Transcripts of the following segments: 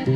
Yo,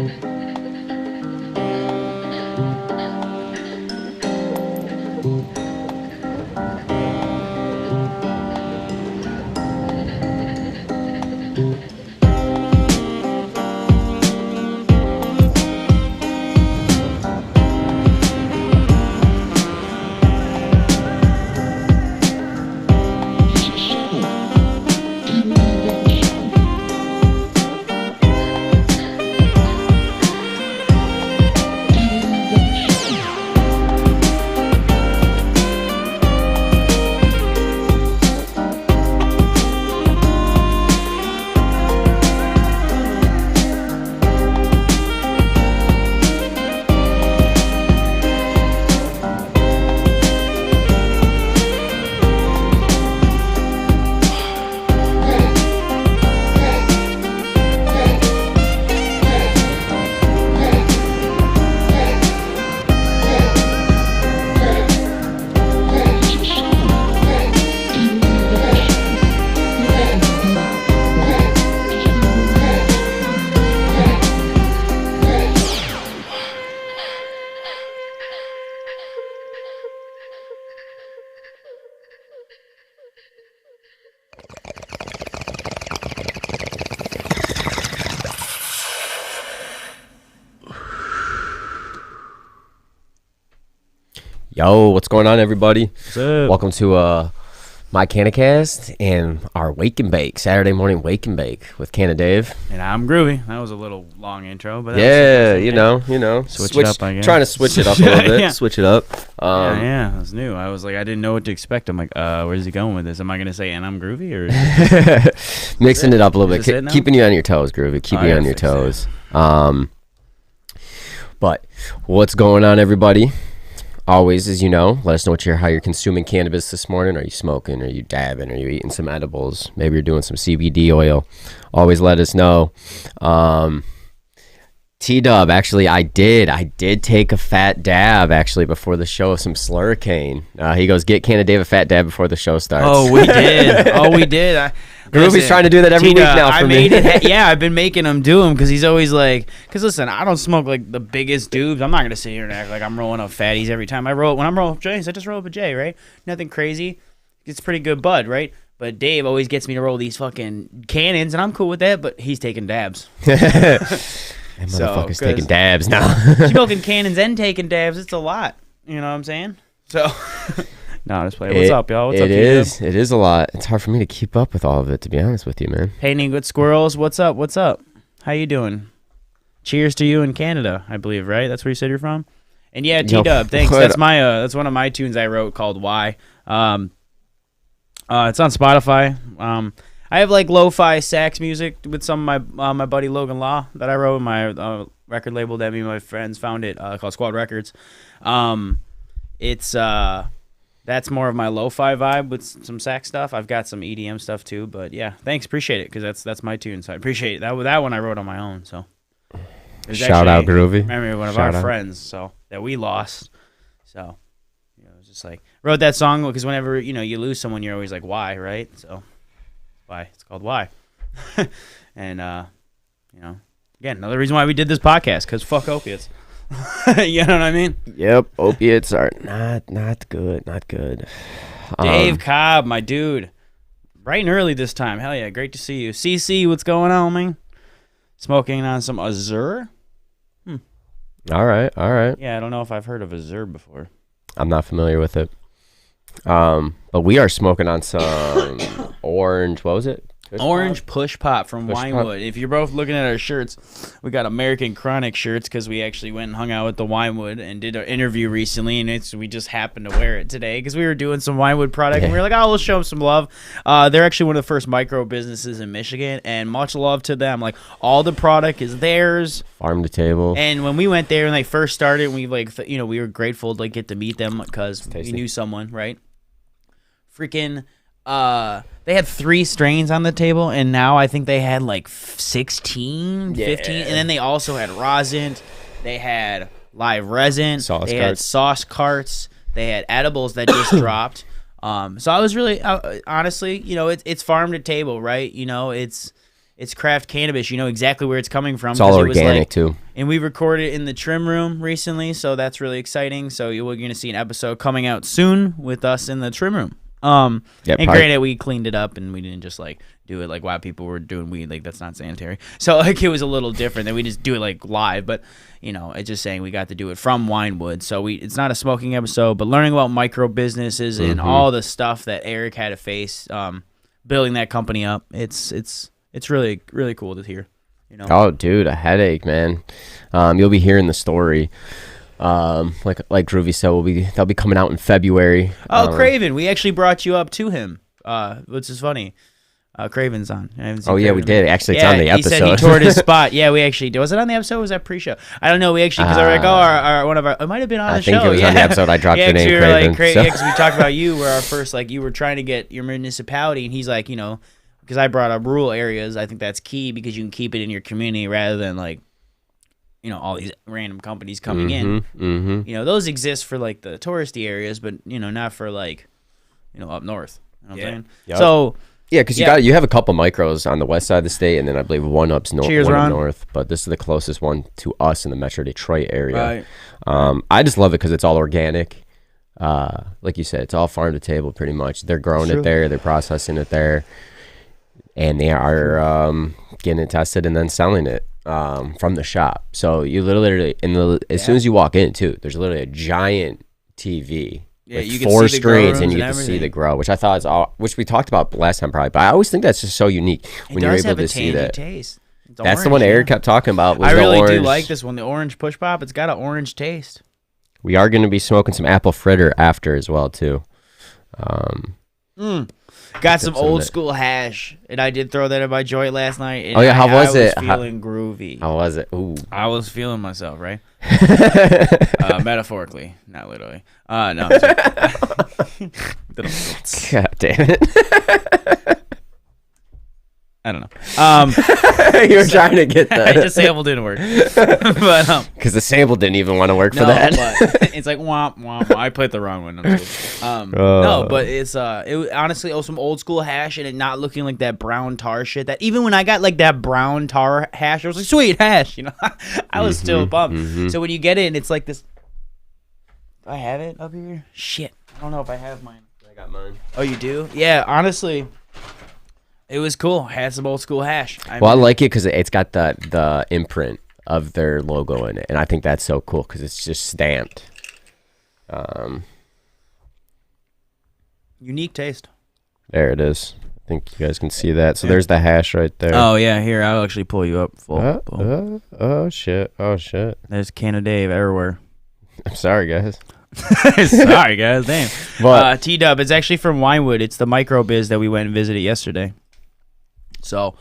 what's going on, everybody? What's up? Welcome to MiCannaCast and our Wake and Bake, Saturday morning Wake and Bake with Canna Dave. And I'm Groovy. That was a little long intro, but yeah, you know, switch it up, I guess. Trying to switch it up a little bit, Yeah. switch it up. Yeah, it was new. I was like, I didn't know what to expect. I'm like, where's he going with this? Am I gonna say, and I'm Groovy, or Mixing it up a little Is bit, this it keeping you on your toes, Groovy, keeping you gotta on your fix toes. But what's going on, everybody? Always, as you know, let us know how you're consuming cannabis this morning. Are you smoking? Are you dabbing? Are you eating some edibles? Maybe you're doing some CBD oil. Always let us know. T-Dub, actually, I did take a fat dab, actually, before the show of some Slurricane. He goes, get Canna Dave a fat dab before the show starts. Oh, we did. Groovy's trying to do that every week now for me. Yeah, I've been making him do them because he's always like, because listen, I don't smoke like the biggest dubs. I'm not going to sit here and act like I'm rolling up fatties every time I roll. When I'm rolling up J's, I just roll up a J, right? Nothing crazy. It's pretty good bud, right? But Dave always gets me to roll these fucking cannons, and I'm cool with that, but he's taking dabs. That motherfucker's taking dabs now. Smoking cannons and taking dabs, it's a lot. You know what I'm saying? So, no, just play. What's up, y'all? What's up, It is a lot. It's hard for me to keep up with all of it, to be honest with you, man. Painting good squirrels. What's up? What's up? How you doing? Cheers to you in Canada, I believe, right? That's where you said you're from? And yeah, T-Dub, thanks. That's that's one of my tunes I wrote called Why. It's on Spotify. I have like lo-fi sax music with some of my buddy Logan Law that I wrote. My record label that me and my friends founded called Squad Records. It's that's more of my lo-fi vibe with some sax stuff. I've got some EDM stuff too, but yeah, thanks, appreciate it, because that's my tune. So I appreciate it. That one I wrote on my own. So shout out Groovy. Remember one of our friends, so that we lost. So it was just like wrote that song because whenever you lose someone, you're always like, why, right? So. Why it's called Why. And again, another reason why we did this podcast, because fuck opiates. You know what I mean? Yep, opiates are not good. Dave Cobb, my dude, bright and early this time. Hell yeah, great to see you. CC, what's going on, man? Smoking on some Azure. All right. Yeah, I don't know if I've heard of Azure before. I'm not familiar with it. But we are smoking on some orange. What was it? Orange Push Pop from Push Winewood. Pop. If you're both looking at our shirts, we got American Chronic shirts because we actually went and hung out with the Winewood and did an interview recently, and we just happened to wear it today because we were doing some Winewood product, and we were like, oh, we'll show them some love. They're actually one of the first micro businesses in Michigan, and much love to them. Like, all the product is theirs. Farm to table. And when we went there and they first started, we we were grateful to get to meet them because we knew someone, right? Freaking they had 3 strains on the table, and now I think they had like 16, 15, and then they also had rosin, they had live resin, had sauce carts, they had edibles that just dropped. So I was really honestly, it's farm to table, right? It's it's craft cannabis. You know exactly where it's coming from. It's all organic too. And we recorded it in the trim room recently, so that's really exciting. So we're going to see an episode coming out soon with us in the trim room. And granted, we cleaned it up and we didn't just like do it like while people were doing weed. Like that's not sanitary. So like it was a little different than we just do it like live. But you know, it's just saying we got to do it from Winewood. So it's not a smoking episode, but learning about micro businesses and all the stuff that Eric had to face, building that company up. It's really really cool to hear. You know? Oh, dude, a headache, man. You'll be hearing the story. Like Groovy said, they'll be coming out in February. Oh, Craven, we actually brought you up to him, which is funny. Craven's on. We did. Actually, it's on the episode. He said he toured his spot. Yeah, we actually did. Was it on the episode or was that pre-show? I don't know. We actually, because one of our, it might have been on the show. I think it was on the episode. I dropped the name Craven. Yeah, because we talked about you were our first, like, you were trying to get your municipality, and he's like, you know, because I brought up rural areas. I think that's key because you can keep it in your community rather than, like, you know, all these random companies coming in. You know, those exist for, like, the touristy areas, but, you know, not for, like, you know, up north. You know what I'm saying? Yep. So... Yeah, because you have a couple micros on the west side of the state, and then I believe one up north. But this is the closest one to us in the Metro Detroit area. Right. I just love it because it's all organic. Like you said, it's all farm to table pretty much. They're growing it there, they're processing it there, and they are getting it tested and then selling it from the shop. So you literally, as soon as you walk in, too, there's literally a giant TV. Yeah, you can 4 screens and you get to see the grow, which I thought is which we talked about last time probably, but I always think that's just so unique when you're able to see that. Taste. That's the one Eric kept talking about. I really do like this one, the orange push pop. It's got an orange taste. We are going to be smoking some apple fritter after as well too. Got some old school hash, and I did throw that in my joint last night. And how was it? I was feeling groovy. How was it? Ooh, I was feeling myself, right? Metaphorically, not literally. No. God damn it. I don't know. You were trying to get that. Just sample didn't work. But because the sample didn't even want to work for that. But it's like womp womp. I put the wrong one. No, but it's it honestly some old school hash and it not looking like that brown tar shit. That even when I got like that brown tar hash, I was like sweet hash. You know, I was still pumped. So when you get it and it's like this. Do I have it up here? Shit, I don't know if I have mine. I got mine. Oh, you do? Yeah, honestly. It was cool. Had some old school hash. I like it because it's got the imprint of their logo in it, and I think that's so cool because it's just stamped. Unique taste. There it is. I think you guys can see that. So there's the hash right there. Oh yeah, here I'll actually pull you up full. Oh shit! There's Canna Dave everywhere. I'm sorry, guys. Sorry, guys. Damn. But T-Dub, it's actually from Winewood. It's the micro biz that we went and visited yesterday. So,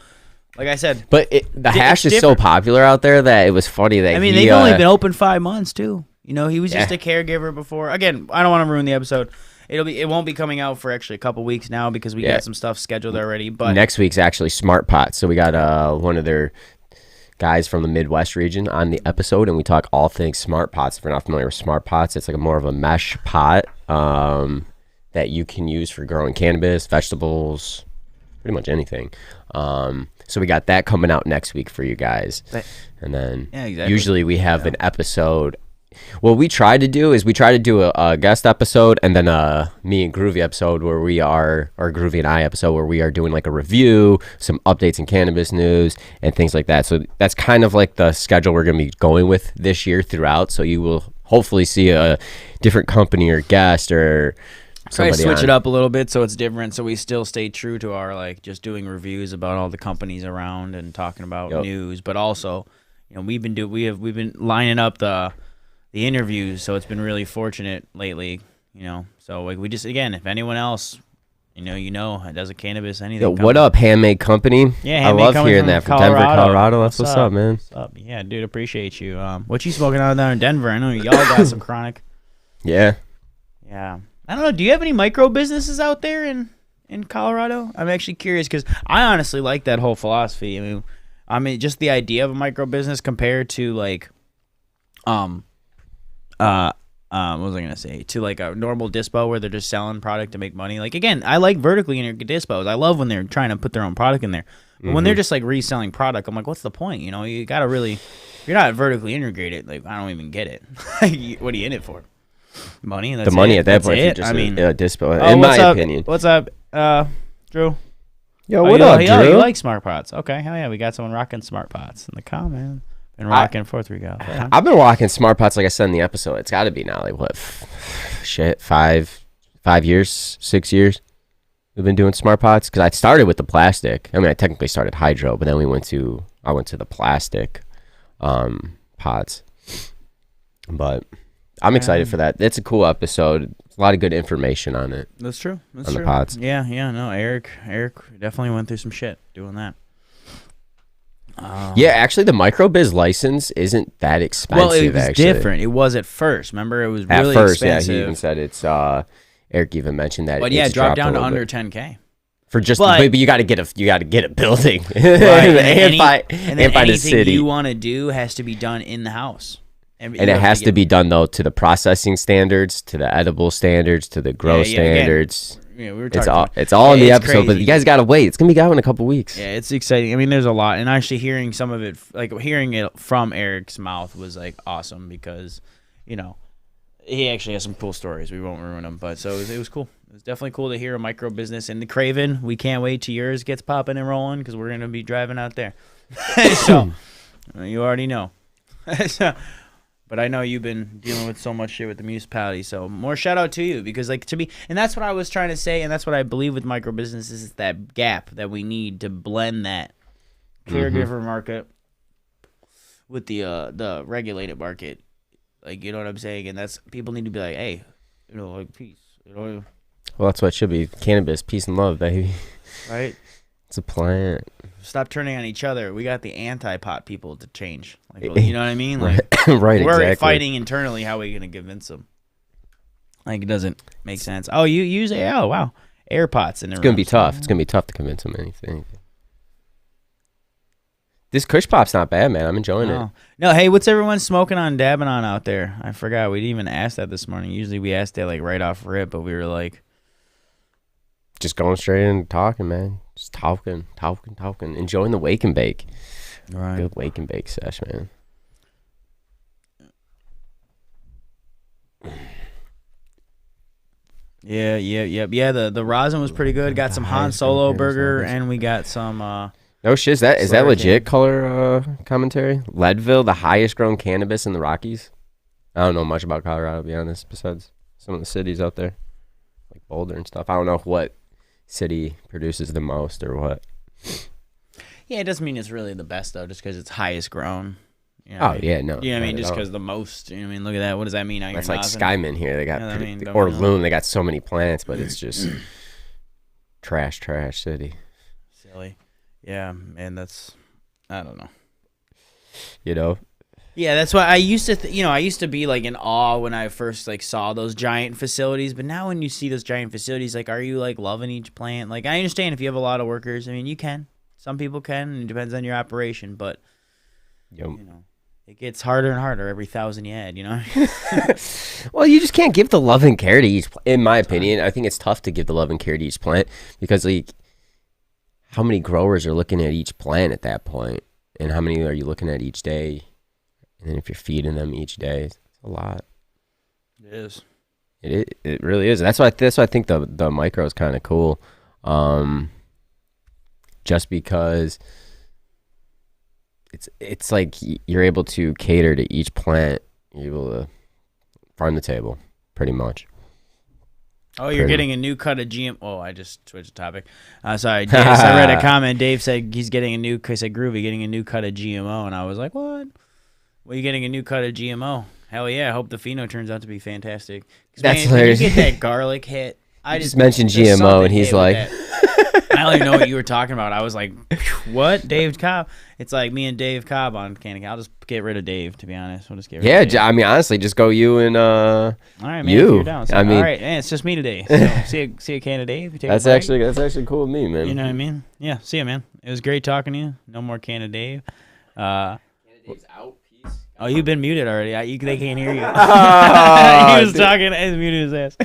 like I said, but the hash is so popular out there that it was funny that they've only been open 5 months too. You know, he was just a caregiver before. Again, I don't want to ruin the episode. It won't be coming out for actually a couple weeks now because we got some stuff scheduled already. But next week's actually Smart Pot. So we got one of their guys from the Midwest region on the episode, and we talk all things Smart Pots. If you're not familiar with Smart Pots, it's like more of a mesh pot that you can use for growing cannabis, vegetables, pretty much anything. So we got that coming out next week for you guys. And then usually we have an episode. What we try to do is a guest episode and then me and Groovy episode or Groovy and I episode where we are doing like a review, some updates in cannabis news and things like that. So that's kind of like the schedule we're going to be going with this year throughout. So you will hopefully see a different company or guest or try to switch it up a little bit so it's different, so we still stay true to our like just doing reviews about all the companies around and talking about news, but also, you know, we've been lining up the interviews, so it's been really fortunate lately, you know. So like we just if anyone else, you know, does a cannabis anything. What up, Handmade Company? Yeah, Handmade I love hearing that from Denver, Colorado. That's what's up, man. What's up? Yeah, dude, appreciate you. What you smoking out down in Denver? I know y'all got some chronic. Yeah. Yeah. I don't know. Do you have any micro businesses out there in Colorado? I'm actually curious because I honestly like that whole philosophy. I mean, just the idea of a micro business compared to like, what was I gonna say? To like a normal dispo where they're just selling product to make money. Like again, I like vertically integrated dispos. I love when they're trying to put their own product in there. But when they're just like reselling product, I'm like, what's the point? You know, you gotta really, if you're not vertically integrated, like I don't even get it. What are you in it for? Money. And that's the money it. at that That's point. it. Just I mean, dispo. oh, In my what's up? opinion. What's up, Drew? Yo, what up, Drew? Oh, you like smart pots? Okay, hell yeah, we got someone rocking smart pots in the comment. Been rocking 4-3 go. I've been rocking smart pots, like I said in the episode. It's got to be now, like what? Shit, 5 years, 6 years. We've been doing smart pots because I started with the plastic. I mean, I technically started hydro, but then I went to the plastic pots. But I'm excited for that. It's a cool episode. A lot of good information on it. That's true. That's on true. the pots. Yeah. No, Eric definitely went through some shit doing that. Yeah, actually, the microbiz license isn't that expensive. Well, it was actually. different. It was at first. Remember, it was really at first. expensive. Yeah, he even said it's. Eric even mentioned that. But yeah, it dropped down to a under bit. 10K. For just, but you got to get a building, Right. and find the anything city. you want to do has to be done in the house, and it has to be done though to the processing standards, to the edible standards, to the grow standards. Again, we were talking. It's all in the episode, crazy. but you guys gotta wait. It's gonna be out in a couple weeks. Yeah, it's exciting. I mean, there's a lot, and actually hearing some of it, like hearing it from Eric's mouth, was like awesome because, you know, he actually has some cool stories. We won't ruin them, but so it was cool. It was definitely cool to hear a micro business in the Craven. We can't wait till yours gets popping and rolling because we're gonna be driving out there. So you already know. But I know you've been dealing with so much shit with the municipality, so more shout out to you because, like, to me, and that's what I was trying to say, and that's what I believe with micro businesses is that gap that we need to blend that caregiver market with the regulated market. Like, you know what I'm saying? And that's, people need to be like, hey, you know, like, peace. You know? Well, that's what it should be. Cannabis, peace and love, baby. Right? It's a plant. Stop turning on each other. We got the anti-pot people to change. Like, you know what I mean? Like, right, we're exactly. fighting internally. How are we going to convince them? Like, it doesn't make sense. Oh, you use oh wow, air pots in the It's gonna be tough. It's gonna be tough to convince them anything. This Kush Pop's not bad, man. I'm enjoying it. No, hey, what's everyone smoking on, dabbing on out there? I forgot. We didn't even ask that this morning. Usually we asked that like right off rip, but we were like, just going straight in and talking, man. Just talking. Enjoying the wake and bake. Right. Good wake and bake sesh, man. Yeah. The rosin was pretty good. Got some Han Solo burger, and we got some. No shit. Is that legit color commentary? Leadville, the highest grown cannabis in the Rockies. I don't know much about Colorado, to be honest. Besides some of the cities out there, like Boulder and stuff. I don't know what city produces the most or what. Yeah, it doesn't mean it's really the best though, just because it's highest grown. You know Oh yeah, no. You know what I mean? Just because the most. You know what I mean? Look at that. What does that mean? That's like Skyman here. They got Yeah, or Loon. They got so many plants, but it's just trash city. Silly. Yeah, and that's, I don't know. You know. Yeah, that's why I used to, I used to be like in awe when I first like saw those giant facilities. But now when you see those giant facilities, like, are you like loving each plant? Like, I understand if you have a lot of workers. I mean, you can. Some people can. And it depends on your operation, but it gets harder and harder every 1,000 you add. You know. Well, you just can't give the love and care to each. In my opinion, I think it's tough to give the love and care to each plant because like, how many growers are looking at each plant at that point, and how many are you looking at each day? And then if you're feeding them each day, it's a lot. It is. It really is. That's why I think the micro is kind of cool. Just because it's like you're able to cater to each plant. You're able to farm the table, pretty much. Oh, you're getting a new cut of GM. Oh, I just switched the topic. Sorry, Dave, I read a comment. Dave said he's getting a new. He said Groovy getting a new cut of GMO, and I was like, what? Well, you getting a new cut of GMO? Hell yeah! I hope the pheno turns out to be fantastic. That's man, hilarious. When you get that garlic hit. I just mentioned GMO, and he's like, I don't even know what you were talking about. I was like, what? Dave Cobb? It's like me and Dave Cobb on MiCannaCast. I'll just get rid of Dave, to be honest. We'll just get rid of Dave. I mean, honestly, just go you and all right, man, you. You're down. So, all right, man, it's just me today. So, see a can of Dave. That's actually cool with me, man. You know what I mean? Yeah, see you, man. It was great talking to you. No more can of Dave. Can of Dave's out. Oh, you've been muted already. They can't hear you. Oh, he was talking and muted his ass.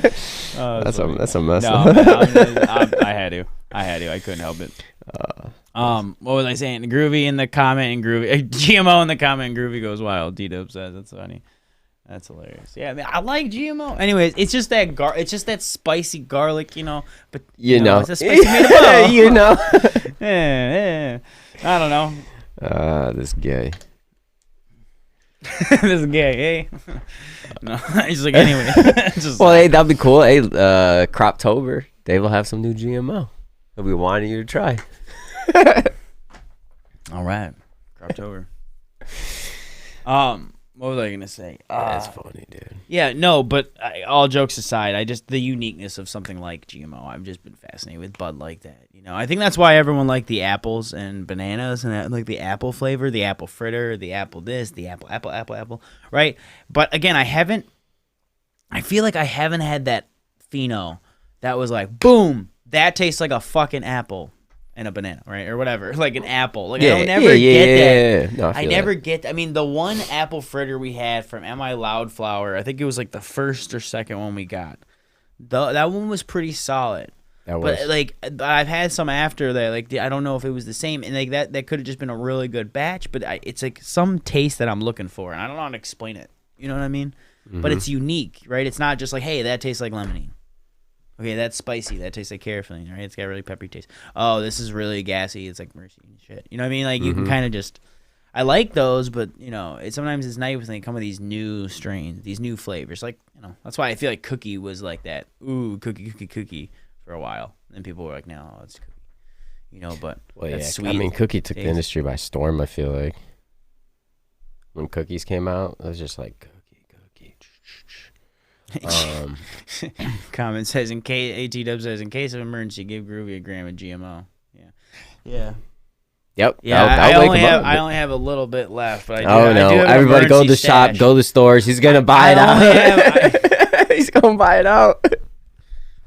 Oh, that's a mess. No, man, I had to. I couldn't help it. What was I saying? Groovy in the comment and Groovy GMO in the comment and Groovy goes wild. D-Dub says that's funny. That's hilarious. Yeah, I mean, I like GMO. Anyways, it's just that spicy garlic, But you know. It's a spicy meatball. You know. yeah. I don't know. This gay. This is gay, eh? No, he's like anyway. Well, hey, that'd be cool. Hey, Croptober, Dave will have some new GMO. He'll be wanting you to try. All right, Croptober. What was I gonna say? That's funny, dude. Yeah, no, but all jokes aside, the uniqueness of something like GMO, I've just been fascinated with bud like that. I think that's why everyone liked the apples and bananas and like the apple flavor, the apple fritter, the apple this, the apple, right? But again, I feel like I haven't had that pheno that was like, boom, that tastes like a fucking apple and a banana, right? Or whatever, like an apple. Like, I don't never get that. No, I never get that. I mean, the one apple fritter we had from M.I. Loudflower, I think it was like the first or second one we got. That one was pretty solid. But like, I've had some after that. Like, I don't know if it was the same, and like that could have just been a really good batch. But it's like some taste that I'm looking for, and I don't know how to explain it. You know what I mean? Mm-hmm. But it's unique, right? It's not just like, hey, that tastes like lemonade. Okay, that's spicy. That tastes like carafilling, right? It's got a really peppery taste. Oh, this is really gassy. It's like mercy and shit. You know what I mean? Like, you can kind of just... I like those, but, sometimes it's nice when they come with these new strains, these new flavors. Like, that's why I feel like cookie was like that. Ooh, cookie for a while. And people were like, no, it's cookie. But that's sweet. I mean, cookie took the industry by storm, I feel like. When cookies came out, it was just like, cookie. Comment says AT-Dub says in case of emergency, give Groovy a gram of GMO. Yeah. Yep. Yeah. I only have a little bit left, but I do have everybody go to the stash. shop, go to the stores. He's gonna buy it out. He's gonna buy it out.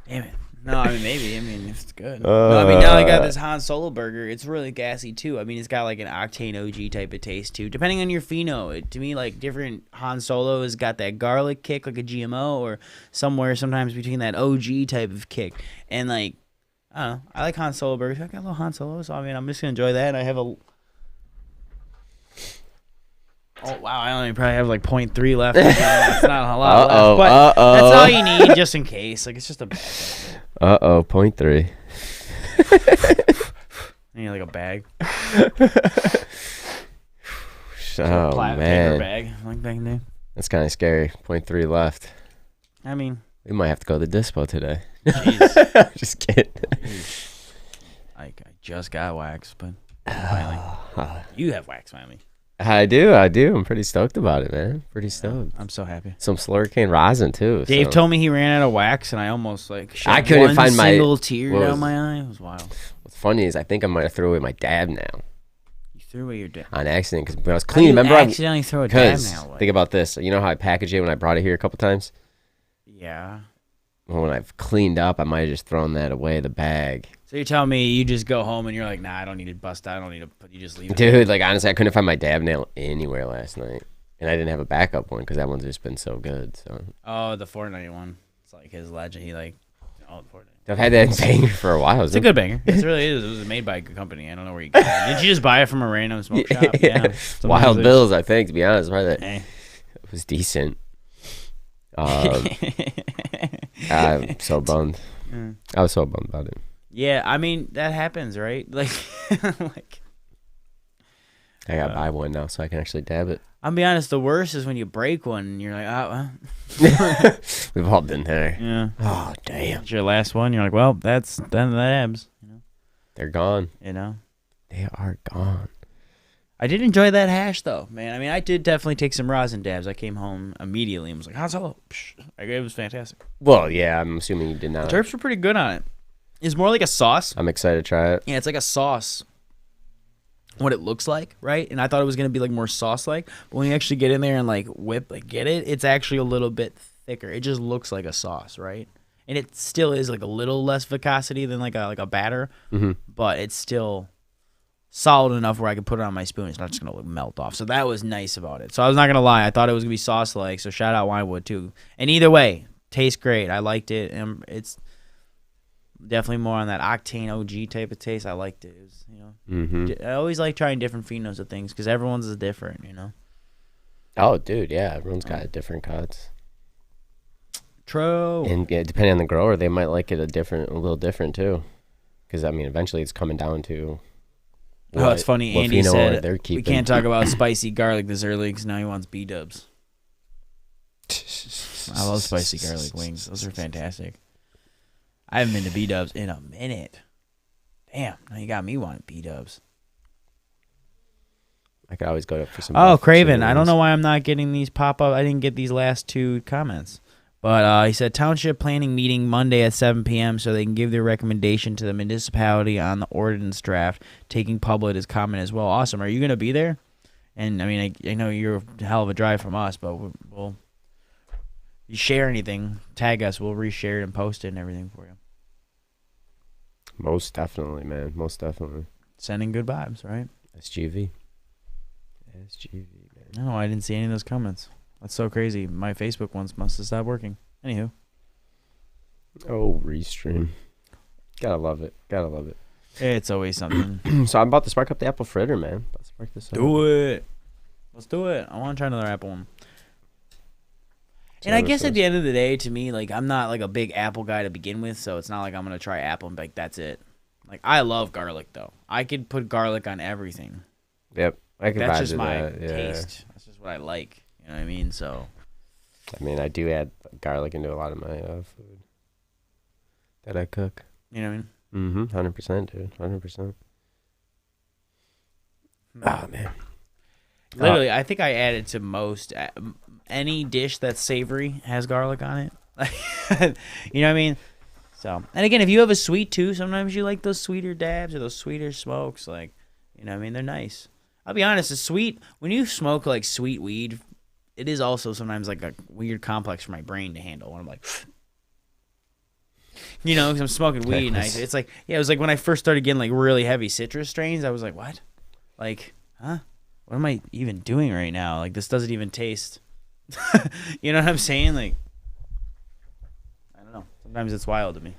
Damn it. No, I mean maybe. I mean if it's good. No, I mean now I got this Han Solo burger. It's really gassy too. I mean it's got like an octane OG type of taste too. Depending on your pheno, to me like different Han Solo has got that garlic kick like a GMO or sometimes between that OG type of kick. And like I don't know. I like Han Solo burgers. I got a little Han Solo, so I mean I'm just gonna enjoy that. And I have a Oh wow! I only probably have like 0.3 left. It's not a lot left, but that's all you need just in case. Like it's just a bag. 0.3. You need like a bag. Oh man, bag like back in there. That's kind of scary. 0.3 left. I mean, we might have to go to the dispo today. Jeez. Just kidding. I just got wax, but finally, you have wax finally. I do. I'm pretty stoked about it, man. Pretty stoked. I'm so happy. Some slurricane rosin too. Dave told me he ran out of wax, and I almost I couldn't find my single tear down my eye. It was wild. What's funny is I think I might have threw away my dab now. You threw away your dab on accident because when I was cleaning. Remember, accidentally throw a dab now. Think about this. You know how I packaged it when I brought it here a couple times. Yeah. Well, when I've cleaned up, I might have just thrown that away, the bag. So you're telling me you just go home and you're like, nah, I don't need to bust out. I don't need to. You just leave it. Dude, like honestly, I couldn't find my dab nail anywhere last night, and I didn't have a backup one because that one's just been so good. So. Oh, the Fortnite one. It's like his legend. He the Fortnite. I've had that banger for a while. It's a good banger. It really is. It was made by a good company. I don't know where you got it. Did you just buy it from a random smoke shop? Yeah. Wild Bills, I think. To be honest, probably that it was decent. I'm so bummed. I was so bummed about it. Yeah, I mean that happens, right? Like, I gotta buy one now so I can actually dab it. I'll be honest. The worst is when you break one and you're like, We've all been there. Yeah. Oh damn. It's your last one. You're like, well, that's done the dabs. They're gone. They are gone. I did enjoy that hash though, man. I mean, I did definitely take some rosin dabs. I came home immediately and was like, how's it? It was fantastic. Well, yeah, I'm assuming you did not. The terps were pretty good on it. It's more like a sauce. I'm excited to try it. Yeah, it's like a sauce. What it looks like, right? And I thought it was gonna be like more sauce-like, but when you actually get in there and like get it, it's actually a little bit thicker. It just looks like a sauce, right? And it still is like a little less viscosity than like a batter, but it's still solid enough where I could put it on my spoon. It's not just gonna melt off. So that was nice about it. So I was not gonna lie, I thought it was gonna be sauce-like. So shout out Winewood too. And either way, tastes great. I liked it, and it's definitely more on that octane OG type of taste. I liked it. It was, I always like trying different phenos of things because everyone's is different, Oh, dude, yeah, everyone's got different cuts. True. And depending on the grower, they might like it a little different too. Because I mean, eventually, it's coming down to. It's funny. Andy said we can't talk about spicy garlic this early because now he wants B-dubs. I love spicy garlic wings. Those are fantastic. I haven't been to B-dubs in a minute. Damn, now you got me wanting B-dubs. I could always go up for some. Oh, Craven. I don't know why I'm not getting these pop-up. I didn't get these last 2 comments. But he said, township planning meeting Monday at 7 p.m. so they can give their recommendation to the municipality on the ordinance draft. Taking public is common as well. Awesome. Are you going to be there? And, I mean, I know you're a hell of a drive from us, but we'll you share anything, tag us. We'll reshare it and post it and everything for you. Most definitely, man. Most definitely. Sending good vibes, right? SGV, man. No, I didn't see any of those comments. That's so crazy. My Facebook ones must have stopped working. Anywho. Oh, restream. Gotta love it. It's always something. So I'm about to spark up the apple fritter, man. Let's spark this up. Do it. Let's do it. I want to try another apple one. And I guess at the end of the day, to me, like, I'm not like a big apple guy to begin with, so it's not like I'm gonna try apple and be like, that's it. Like, I love garlic though. I could put garlic on everything. Yep, I can. That's just my taste. That's just what I like. You know what I mean? So. I mean, I do add garlic into a lot of my food that I cook. You know what I mean? 100%, dude. 100%. Oh man. Literally, I think I add it to most any dish that's savory has garlic on it. You know what I mean? So, and again, if you have a sweet tooth, sometimes you like those sweeter dabs or those sweeter smokes. Like, you know what I mean? They're nice. I'll be honest, a sweet, when you smoke like sweet weed, it is also sometimes like a weird complex for my brain to handle. When I'm like, you know, because I'm smoking weed, and it's like, yeah, it was like when I first started getting like really heavy citrus strains, I was like, what? Like, huh? What am I even doing right now? Like, this doesn't even taste. You know what I'm saying? Like, I don't know. Sometimes it's wild to me.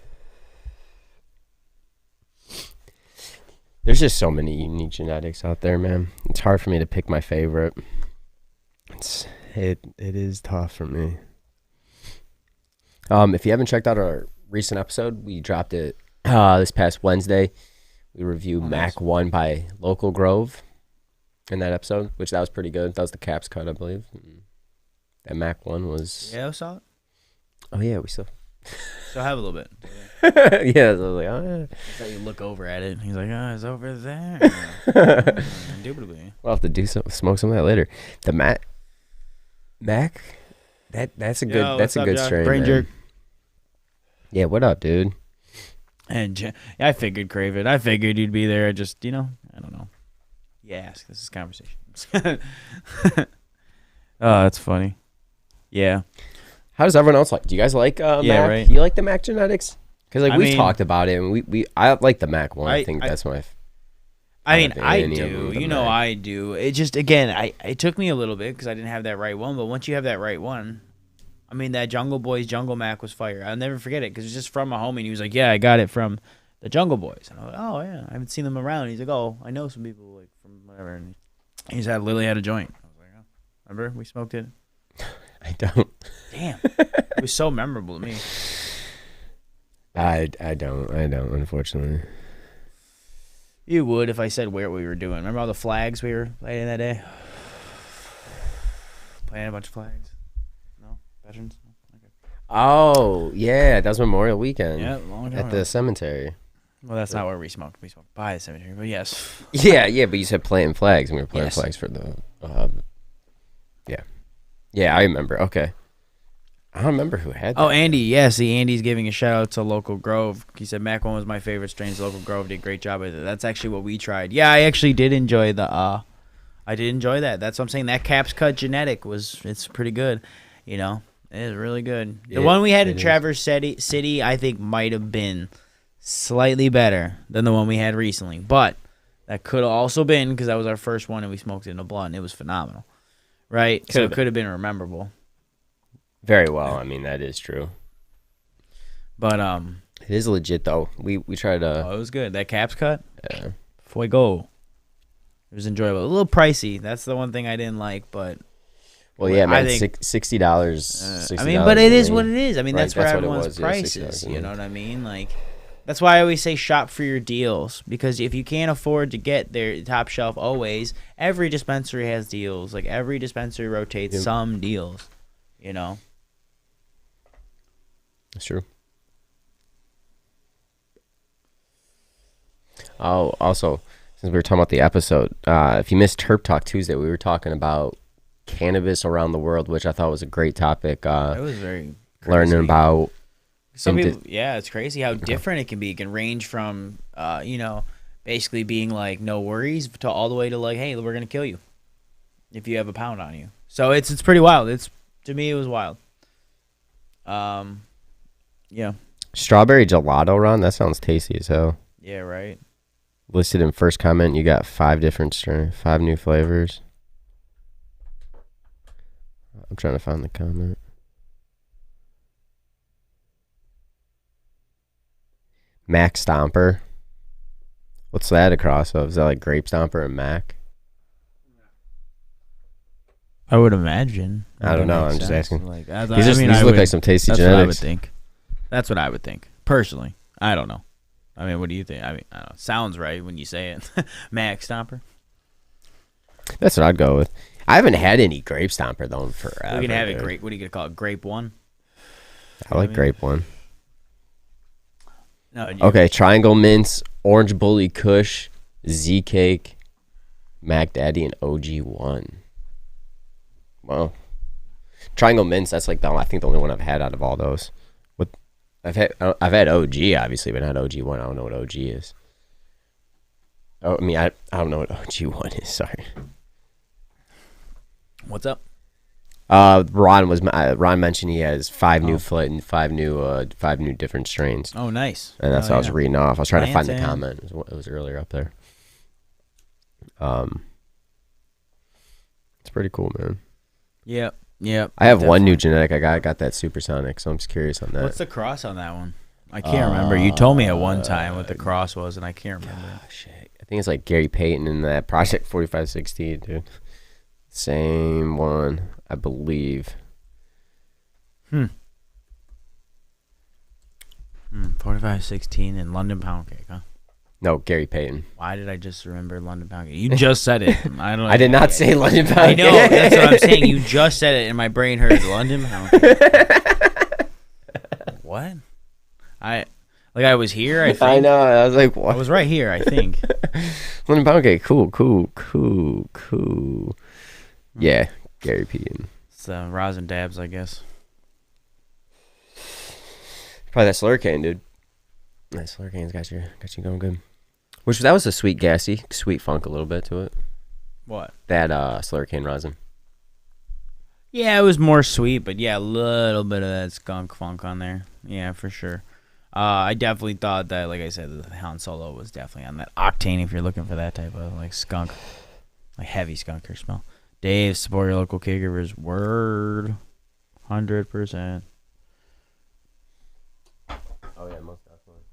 There's just so many unique genetics out there, man. It's hard for me to pick my favorite. It is tough for me. If you haven't checked out our recent episode, we dropped it this past Wednesday. We reviewed Mac 1 by Local Grove in that episode, which that was pretty good. That was the Caps cut, I believe. That Mac 1 was... Yeah, I saw it. Oh, yeah, we still have a little bit. Yeah, so I was like, oh, yeah. So you look over at it, and he's like, oh, it's over there. Indubitably. We'll have to smoke some of that later. The Mac, that's a good strain. Brain jerk. Yeah, what up, dude? And I figured, Craven. I figured you'd be there. Just, I don't know. Yes, this is conversation. Oh, that's funny. Yeah. How does everyone else like? Do you guys like Mac? Right. Do you like the Mac genetics? Because we've talked about it, and I like the Mac 1. I think that's my. I do. I do. It just, again, it took me a little bit because I didn't have that right one. But once you have that right one, I mean, that Jungle Boys Jungle Mac was fire. I'll never forget it because it's just from a homie. And he was like, "Yeah, I got it from the Jungle Boys." And I was like, "Oh yeah, I haven't seen them around." And he's like, "Oh, I know some people like from whatever." And he's literally had a joint. I was like, "Oh, remember we smoked it?" I don't. Damn, it was so memorable to me. I don't. Unfortunately. You would if I said where we were doing. Remember all the flags we were playing that day? Playing a bunch of flags. No? Veterans? Okay. Oh, yeah. That was Memorial Weekend. Yeah, long time at the cemetery. Well, that's not where we smoked. We smoked by the cemetery, but yes. Yeah, but you said playing flags, and we were playing flags for the... Yeah, I remember. Okay. I don't remember who had that. Oh, Andy. Yeah, see, Andy's giving a shout-out to Local Grove. He said Mac 1 was my favorite strains. Local Grove did a great job with it. That's actually what we tried. Yeah, I actually did enjoy I did enjoy that. That's what I'm saying. That Caps Cut genetic it's pretty good. It is really good. The one we had in Traverse City, I think, might have been slightly better than the one we had recently. But that could have also been because that was our first one and we smoked it in a blunt. And it was phenomenal. Right? So it could have been rememberable. Very well. I mean, that is true. But It is legit though. We tried to. Oh, it was good. That caps cut. Yeah. Fuego. It was enjoyable. A little pricey. That's the one thing I didn't like, but. Well, yeah, man. I think, $60. I mean, but it is what it is. I mean, Right, that's where that's what it everyone's was, yeah, price is. $60, You know what I mean? Like, that's why I always say shop for your deals, because if you can't afford to get their top shelf always, every dispensary has deals. Like, every dispensary rotates some deals. You know. That's true. Oh, also, since we were talking about the episode, if you missed Terp Talk Tuesday, we were talking about cannabis around the world, which I thought was a great topic. It was very crazy. Learning about some people. Yeah, it's crazy how different it can be. It can range from, basically being like no worries to all the way to like, hey, we're gonna kill you if you have a pound on you. So it's pretty wild. To me, it was wild. Yeah. Strawberry gelato, Ron. That sounds tasty as hell. Yeah, right. Listed in first comment, you got 5 new flavors. I'm trying to find the comment. Mac Stomper. What's that across of? Is that like Grape Stomper and Mac? I would imagine. I don't know. I'm just asking. Like, these look like some tasty genetics. That's what I would think. That's what I would think. Personally. I don't know. I mean, what do you think? I mean, I don't know. Sounds right when you say it. Mac Stomper. That's what I'd go with. I haven't had any Grape Stomper though in forever. We can have it grape. What are you gonna call it? Grape one. I like Grape one. No. Okay, Triangle Mints, Orange Bully Kush, Z Cake, Mac Daddy, and OG one. Wow. Triangle Mints. That's like I think the only one I've had out of all those. I've had OG obviously, but not OG one. I don't know what OG is. Oh, I mean, I don't know what OG one is. Sorry. What's up? Ron mentioned he has 5 new foot and 5 new different strains. Oh, nice. And that's what I was reading off. I was trying to find the comment. It was earlier up there. It's pretty cool, man. Yep. I have one new genetic. I got that supersonic, so I'm just curious on that. What's the cross on that one? I can't remember. You told me at one time what the cross was, and I can't remember. Shit. I think it's like Gary Payton and that Project 4516, dude. Same one, I believe. 4516 and London Pound Cake, huh? No, Gary Payton. Why did I just remember London Pound Cake? You just said it. I don't know. I did not say London Pound Cake. I know. That's what I'm saying. You just said it, and my brain heard London Pound Cake. What? I was here, I think. I know. I was like, what? I was right here, I think. London Pound Cake. Cool. Yeah, Gary Payton. It's rosin dabs, I guess. Probably that Slurricane, dude. That Slurricane's got you going good. That was a sweet, gassy, sweet funk a little bit to it. What? That Slurricane rosin. Yeah, it was more sweet, but yeah, a little bit of that skunk funk on there. Yeah, for sure. I definitely thought that, like I said, the Han Solo was definitely on that octane if you're looking for that type of like skunk, like heavy skunker smell. Dave, support your local caregivers. Word, 100%. Oh yeah, most definitely.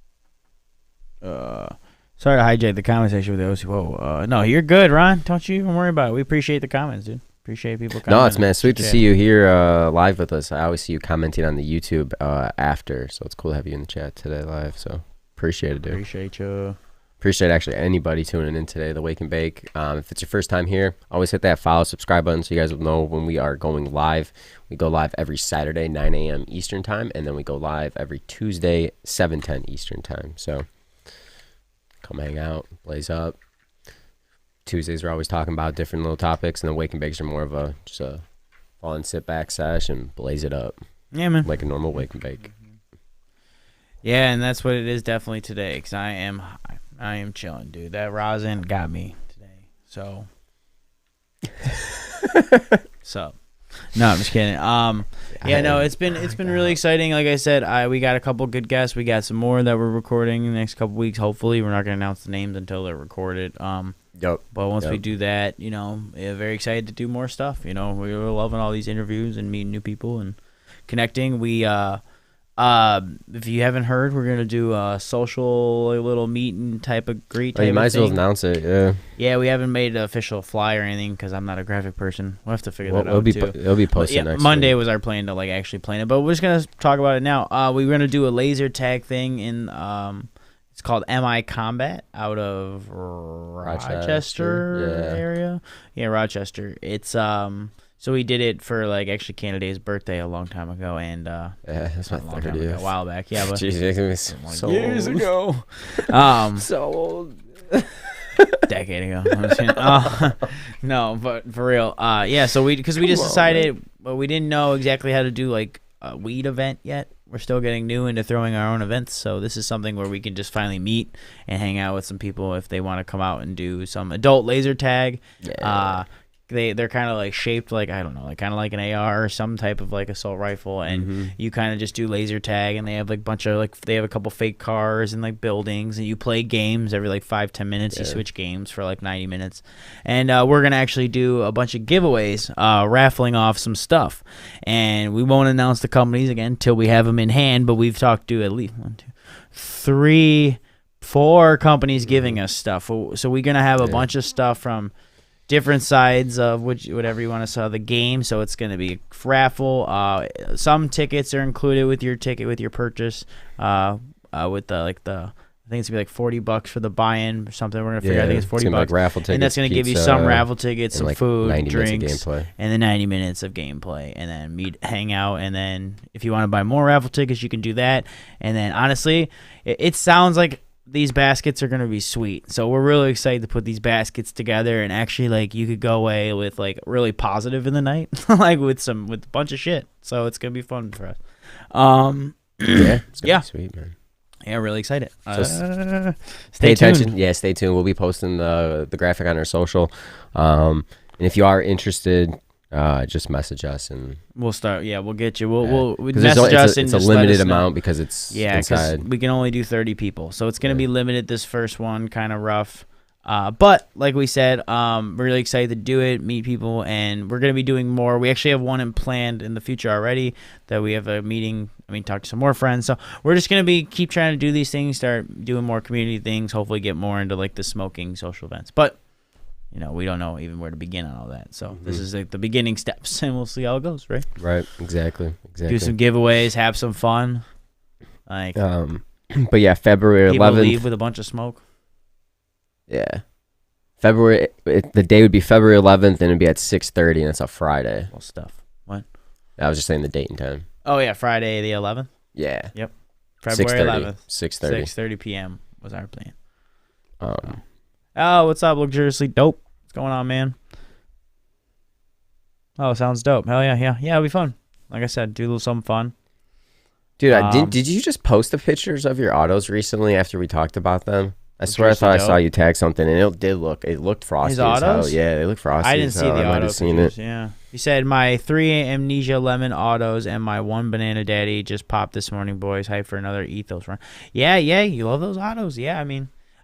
Sorry to hijack the comment section with the OC. Whoa, no, you're good, Ron. Don't you even worry about it. We appreciate the comments, dude. Appreciate people commenting. No, it's man, sweet to see you here live with us. I always see you commenting on the YouTube after, so it's cool to have you in the chat today live. So appreciate it, dude. Appreciate you. Appreciate actually anybody tuning in today, the Wake and Bake. If it's your first time here, always hit that follow, subscribe button so you guys will know when we are going live. We go live every Saturday, 9 a.m. Eastern time, and then we go live every Tuesday, 7:10 Eastern time. So come hang out, blaze up. Tuesdays we're always talking about different little topics, and the Wake and Bakes are more of just a fun sit back sesh and blaze it up. Yeah, man. Like a normal Wake and Bake. Yeah, and that's what it is definitely today, because I am chilling, dude. That rosin got me today. So no, I'm just kidding. It's been really exciting. Like I said, we got a couple good guests. We got some more that we're recording in the next couple weeks. Hopefully, we're not gonna announce the names until they're recorded. But once we do that, we're very excited to do more stuff. We're loving all these interviews and meeting new people and connecting. We If you haven't heard, we're gonna do a social little meet and type of greet. You might as well announce it. Yeah. Yeah, we haven't made an official flyer or anything because I'm not a graphic person. We'll have to figure that out too. It'll be posted next Monday week. was our plan to like actually plan it, but we're just gonna talk about it now. We were gonna do a laser tag thing in it's called MiCannaCast out of Rochester area. Yeah, Rochester. It's So we did it for like actually Canada's birthday a long time ago, and that's my 30th. A while back. Yeah, but Jeez, so years old. ago. So old. Decade ago. No, but for real. Yeah. So we just decided, but we didn't know exactly how to do like a weed event yet. We're still getting new into throwing our own events, so this is something where we can just finally meet and hang out with some people if they want to come out and do some adult laser tag. Yeah. They're kind of like shaped like, I don't know, like kind of like an AR or some type of like assault rifle, and you kind of just do laser tag, and they have like a bunch of like, they have a couple fake cars and like buildings, and you play games every like 5-10 minutes. You switch games for like 90 minutes, and we're gonna actually do a bunch of giveaways, raffling off some stuff, and we won't announce the companies again till we have them in hand, but we've talked to at least 1, 2, 3, 4 companies giving us stuff. So we're gonna have a bunch of stuff from different sides of whatever you want to sell the game. So it's going to be a raffle. Some tickets are included with your ticket with your purchase. With the I think it's gonna be like $40 for the buy-in or something. We're gonna figure. I think it's $40. Like raffle tickets, and that's gonna give you some raffle tickets, some like food, 90 drinks, gameplay. and then 90 minutes of gameplay, and then hang out. And then if you want to buy more raffle tickets, you can do that. And then honestly, it sounds like these baskets are going to be sweet. So we're really excited to put these baskets together, and actually like you could go away with like really positive in the night, like with a bunch of shit. So it's going to be fun for us. It's gonna be sweet, man. Yeah, really excited. So stay attention. Tuned. Yeah, stay tuned. We'll be posting the graphic on our social. And if you are interested, just message us and we'll start. Yeah, we'll get you. We'll message us and it's a limited amount because it's inside. We can only do 30 people, so it's gonna be limited. This first one, kind of rough. But like we said, we're really excited to do it, meet people, and we're gonna be doing more. We actually have one planned in the future already that we have a meeting. Talk to some more friends. So we're just gonna keep trying to do these things, start doing more community things. Hopefully, get more into like the smoking social events, but. We don't know even where to begin on all that. So this is like the beginning steps, and we'll see how it goes, right? Right, exactly. Do some giveaways, have some fun. Like, but yeah, February 11th. People leave with a bunch of smoke. Yeah, the day would be February 11th, and it'd be at 6:30, and it's a Friday. Well, stuff. What? I was just saying the date and time. Oh yeah, Friday the 11th. Yeah. Yep. February 11th. 6:30. 6:30 p.m. was our plan. Oh, what's up, luxuriously dope? What's going on, man? Oh, sounds dope. Hell yeah. It'll be fun. Like I said, do a little something fun. Dude, did you just post the pictures of your autos recently after we talked about them? I swear I thought I saw you tag something, and it looked frosty. His autos? As hell. Yeah, they look frosty. I didn't see the auto pictures. Yeah. He said, my 3 Amnesia Lemon autos and my 1 Banana Daddy just popped this morning, boys. Hype for another Ethos run. Yeah, you love those autos. Yeah,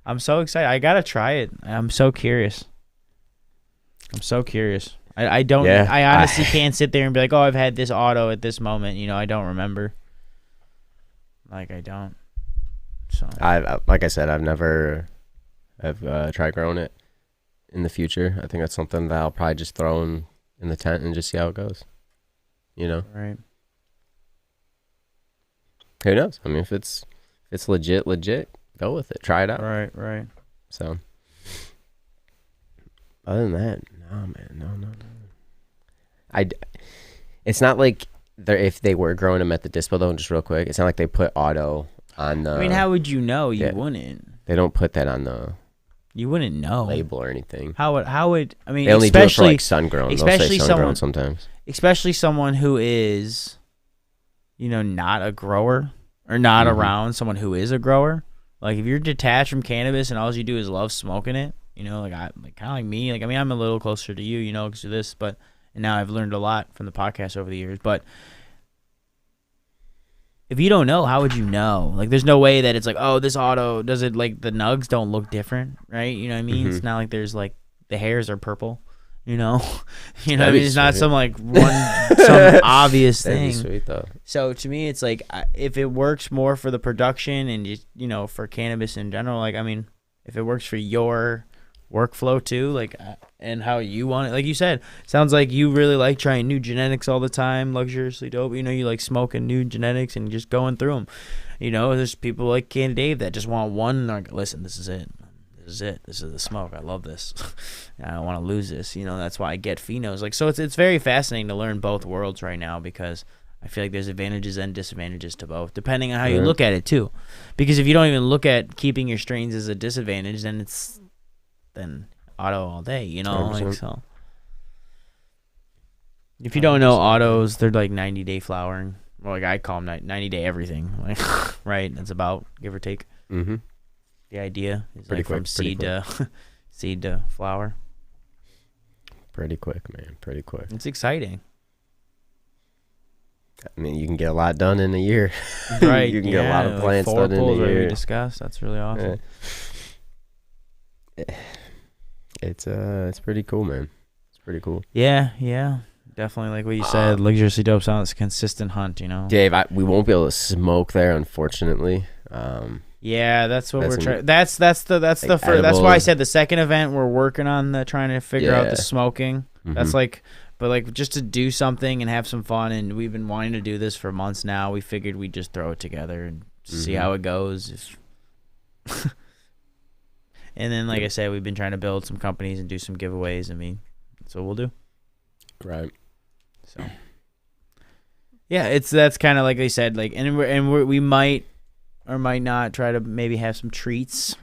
I'm so excited. I gotta try it. I'm so curious. I don't. Yeah, I honestly can't sit there and be like, oh, I've had this auto at this moment. I don't remember. Like I don't. So like I said, I've never tried growing it. In the future, I think that's something that I'll probably just throw in the tent and just see how it goes. Right. Who knows? If it's legit, go with it. Try it out. Right. So, other than that, no, man, no. It's not like if they were growing them at the dispo though. Just real quick, it's not like they put auto on the. How would you know? You wouldn't. They don't put that on the. You wouldn't know label or anything. How would they only do it for like sun grown. Especially someone sometimes. Especially someone who is, not a grower or not around someone who is a grower. Like if you're detached from cannabis and all you do is love smoking it, kind of like me. Like I'm a little closer to you, because of this, and now I've learned a lot from the podcast over the years. But if you don't know, how would you know? Like there's no way that it's like, oh, this auto does it like the nugs don't look different, right? You know what I mean? It's not like there's like the hairs are purple. You know, what I mean, it's not some like some obvious thing. That'd be sweet though. So to me, it's like if it works more for the production and just for cannabis in general, like I mean, if it works for your workflow too, like and how you want it, like you said, sounds like you really like trying new genetics all the time, luxuriously dope. You like smoking new genetics and just going through them. There's people like Candy Dave that just want one. Like, listen, this is it. This is the smoke. I love this. I don't want to lose this. That's why I get phenos. Like, so it's very fascinating to learn both worlds right now, because I feel like there's advantages and disadvantages to both, depending on how you look at it too. Because if you don't even look at keeping your strains as a disadvantage, then auto all day. Like so. If you don't know autos, they're like 90-day flowering. Well, like I call them 90-day everything. Like, right? That's about give or take. Mm-hmm. The idea is pretty like quick, from seed to flower. Pretty quick, man. Pretty quick. It's exciting. I mean, you can get a lot done in a year. Right. You can get a lot of plants done in a year. We discussed. That's really awesome. It's pretty cool, man. It's pretty cool. Yeah. Definitely, like what you said, luxuriously dope sounds consistent hunt. Dave, we won't be able to smoke there, unfortunately. Yeah, that's what we're trying. That's the first. That's why I said the second event we're working on trying to figure out the smoking. Mm-hmm. That's like, but like just to do something and have some fun. And we've been wanting to do this for months now. We figured we'd just throw it together and see how it goes. And then, like I said, we've been trying to build some companies and do some giveaways. I mean, that's what we'll do. Right. So. Yeah, that's kind of like they said. Like, we might or might not try to maybe have some treats.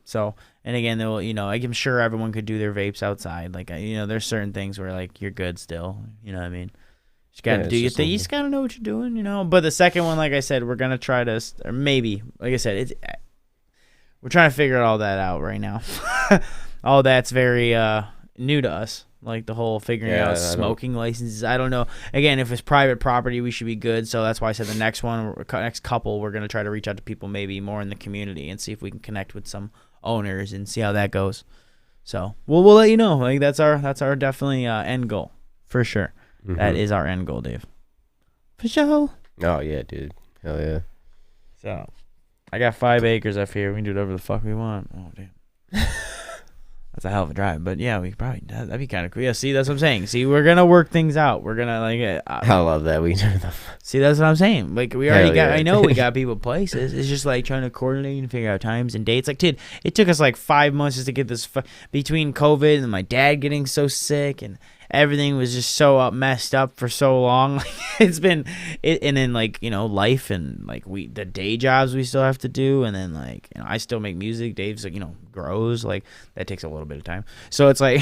So, and again, they'll, I'm sure everyone could do their vapes outside. Like, there's certain things where like you're good still. You know what I mean? You just gotta do your thing. You just gotta know what you're doing. But the second one, like I said, we're gonna try to, or maybe, like I said, we're trying to figure all that out right now. All that's very new to us. Like the whole figuring out smoking licenses. I don't know. Again, if it's private property, we should be good. So that's why I said the next couple, we're going to try to reach out to people maybe more in the community and see if we can connect with some owners and see how that goes. So we'll let you know. Like that's our definitely end goal for sure. Mm-hmm. That is our end goal, Dave. For sure. Oh yeah, dude. Hell yeah. So I got 5 acres up here. We can do whatever the fuck we want. Oh damn. That's a hell of a drive, but yeah, we could probably that'd be kind of cool. Yeah, see, that's what I'm saying. See, we're gonna work things out. We're gonna I love that we do the. See, that's what I'm saying. Like we already got. I know we got people places. It's just like trying to coordinate and figure out times and dates. Like, dude, it took us like 5 months just to get this between COVID and my dad getting so sick and everything was just so messed up for so long. It's been and then like life and like the day jobs we still have to do, and then like I still make music. Dave's like grows, like that takes a little bit of time. So it's like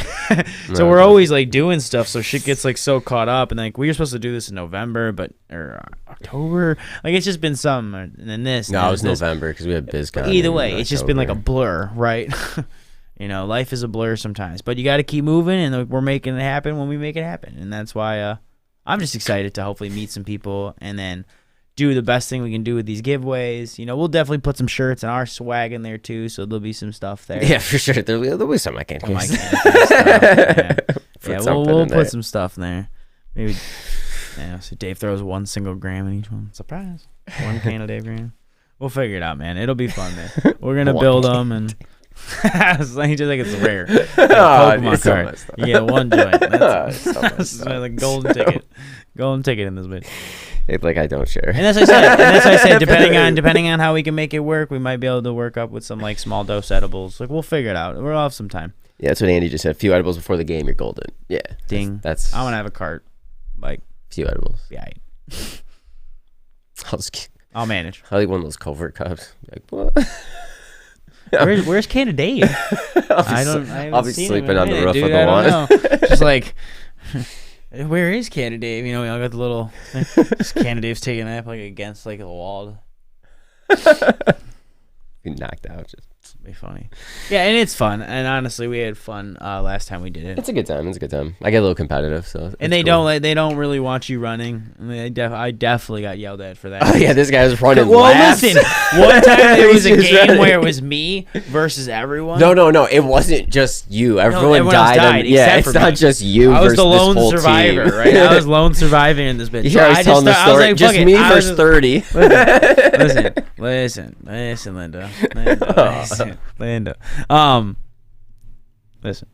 so we're always like doing stuff. So shit gets like so caught up, and like we were supposed to do this in November, or October. Like it's just been some, and then this. No, it was November because we had BizCon. Either way, it's just been like a blur, right? Life is a blur sometimes, but you got to keep moving, and we're making it happen when we make it happen. And that's why I'm just excited to hopefully meet some people and then do the best thing we can do with these giveaways. We'll definitely put some shirts and our swag in there too, so there'll be some stuff there. Yeah, for sure. There'll be some MiCannaCast stuff. Yeah, we'll put some stuff in there. Maybe, so Dave throws 1 single gram in each one. Surprise. 1 can of Dave gram. We'll figure it out, man. It'll be fun, man. We're going to build them and... Just like it's rare. Pokemon card. You get 1 joint. That's like golden ticket. Golden ticket in this bitch. It's like I don't share. And that's what I said. Depending on how we can make it work, we might be able to work up with some like small dose edibles. Like we'll figure it out. We'll have some time. Yeah, that's what Andy just said. A few edibles before the game, you're golden. Yeah. Ding. That's I want to have a cart. Like few edibles. Yeah. I'll manage. I like one of those covert cups. Like what? Where's Canada Dave? I'll be sleeping on the roof of the one. Just like, where is Canada Dave? We all got the little. Canada Dave's taking a nap like against like the wall. Be knocked out. Just Be funny. Yeah, and it's fun. And honestly, we had fun last time we did it. It's a good time. I get a little competitive, so. And they don't really want you running. I mean, I definitely got yelled at for that. Oh yeah, this guy was running. Well, laps. listen. One time there was a game where it was me versus everyone. No. It wasn't just you. Everyone died. Yeah, it's not just you. I was versus the lone this whole survivor, team. right? I was lone surviving in this bitch. Yeah, I was telling the story. Like, just me versus 30. Listen, Linda. Linda. Listen.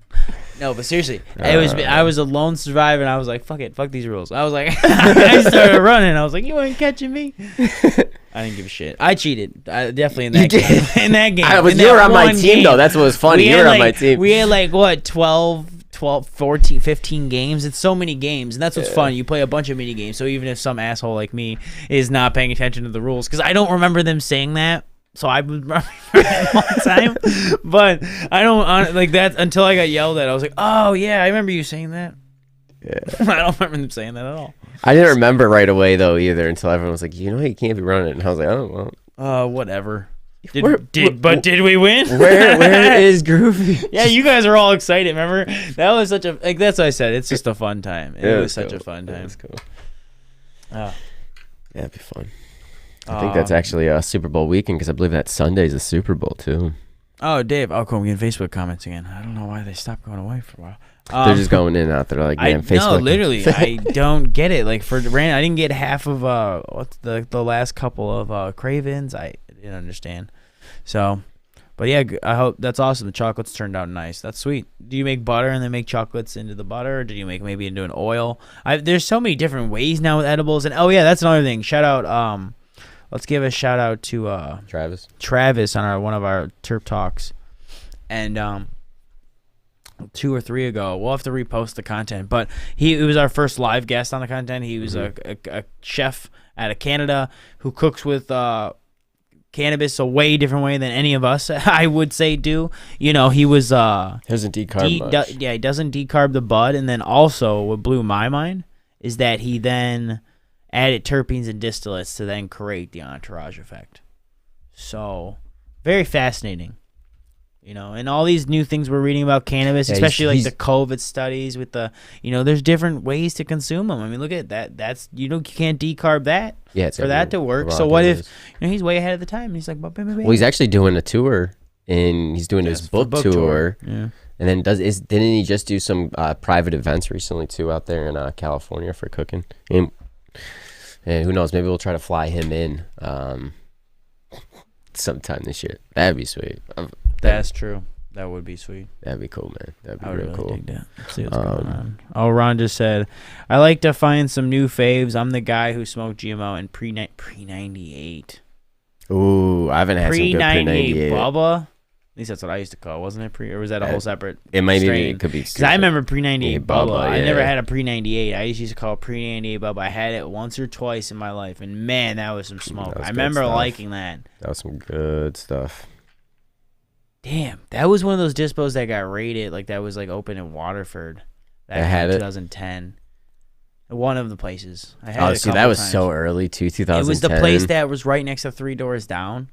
No, but seriously, I was a lone survivor, and I was like, fuck it, fuck these rules. I was like, I started running. I was like, you ain't catching me. I didn't give a shit. I cheated. Definitely in that game. In that game. You were on my team, though. That's what was funny. You were on my team. We had like, what, 12, 14, 15 games. It's so many games, and that's what's fun. You play a bunch of mini games, so even if some asshole like me is not paying attention to the rules, because I don't remember them saying that. So I was running for a long time, but I don't like that until I got yelled at. I was like, "Oh yeah, I remember you saying that." Yeah, I don't remember them saying that at all. I didn't remember right away though either until everyone was like, you can't be running, and I was like, "Oh well." Whatever. Did we win? Where is Groovy? Yeah, you guys are all excited. Remember that was such a that's what I said. It's just a fun time. It was such a fun time. It was cool. Yeah, it'd be fun. I think that's actually a Super Bowl weekend because I believe that Sunday's a Super Bowl too. Oh, Dave. Oh, cool. I'm getting Facebook comments again. I don't know why they stopped going away for a while. They're just going in and out. They're like, man, Facebook. No, literally. I don't get it. Like, I didn't get half of what's the last couple of Cravens. I didn't understand. So, but yeah, I hope that's awesome. The chocolates turned out nice. That's sweet. Do you make butter and then make chocolates into the butter? Or do you make maybe into an oil? There's so many different ways now with edibles. And oh yeah, that's another thing. Shout out. Let's give a shout out to Travis on one of our Terp Talks, and 2 or 3 ago. We'll have to repost the content, but he was our first live guest on the content. He was a chef out of Canada who cooks with cannabis a way different way than any of us, I would say, do. You know, he was doesn't decarb much. He doesn't decarb the bud, and then also what blew my mind is that he then added terpenes and distillates to then create the entourage effect. So, very fascinating. You know, and all these new things we're reading about cannabis, especially like the COVID studies with the, there's different ways to consume them. I mean, look at that. That's, you can't decarb that for that to work. So what if, he's way ahead of the time. And he's like, well, he's actually doing a tour, and he's doing his book tour. Yeah. And then didn't he just do some private events recently too out there in California for cooking? And who knows? Maybe we'll try to fly him in sometime this year. That'd be sweet. That's true. That would be sweet. That'd be cool, man. That'd be real really cool. Dig that. Let's see what's going on. Oh, Ron just said, I like to find some new faves. I'm the guy who smoked GMO in pre-98. Ooh, I haven't had some good pre-98. Bubba? At least that's what I used to call it, wasn't it? Or was that a whole separate It might strain? be. It could be. Because I remember pre-98 Bubba. Yeah. I never had a pre-98. I used to call it pre-98 Bubba. I had it once or twice in my life, and man, that was some smoke. I remember liking that. That was some good stuff. Damn, that was one of those dispos that got raided. Like, that was like open in Waterford. That had 2010. One of the places. I had see, that was times. So early, 2010. It was the place that was right next to 3 Doors Down.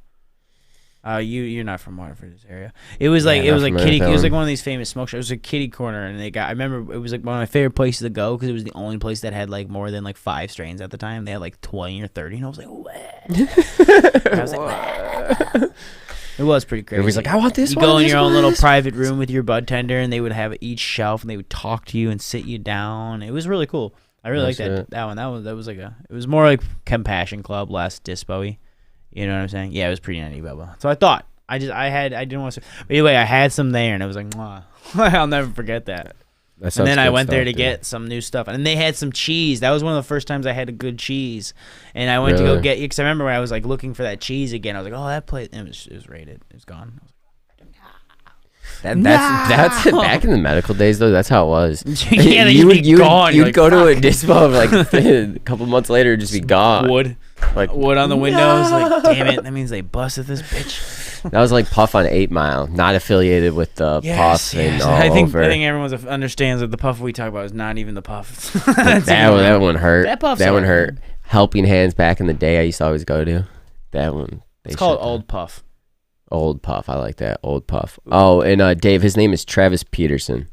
You're not from Waterford, this area. It was like kitty. It was like one of these famous smoke shops. It was a kitty corner, and I remember it was like one of my favorite places to go because it was the only place that had like more than like 5 strains at the time. They had like 20 or 30, and I was like, what? I was like, what? It was pretty crazy. Everybody's like, I want this you one. You go in your own little private room with your bud tender, and they would have each shelf, and they would talk to you and sit you down. It was really cool. I really liked that one. That was like it was more like Compassion Club, less dispo-y. You know what I'm saying? Yeah, it was pretty nutty, Bubba. So I thought I didn't want to. But anyway, I had some there, and it was like, mwah. I'll never forget that. And then I went there to get some new stuff, and they had some cheese. That was one of the first times I had a good cheese, and I went to go get. Because I remember when I was like looking for that cheese again. I was like, oh, that place. It was raided. It was gone. That's back in the medical days though. That's how it was. Yeah, you'd go to a dispo like a couple months later, it'd just be gone. Wood on the windows. Like, damn it, that means they busted this bitch. That was like Puff on 8 Mile, not affiliated with the Puff. And I think everyone understands that the Puff we talk about is not even the Puff. that one hurt. That one hurt. Helping Hands back in the day, I used to always go to that one. It's called Old Puff. Old Puff. I like that. Old Puff. Oh, and Dave, his name is Travis Peterson.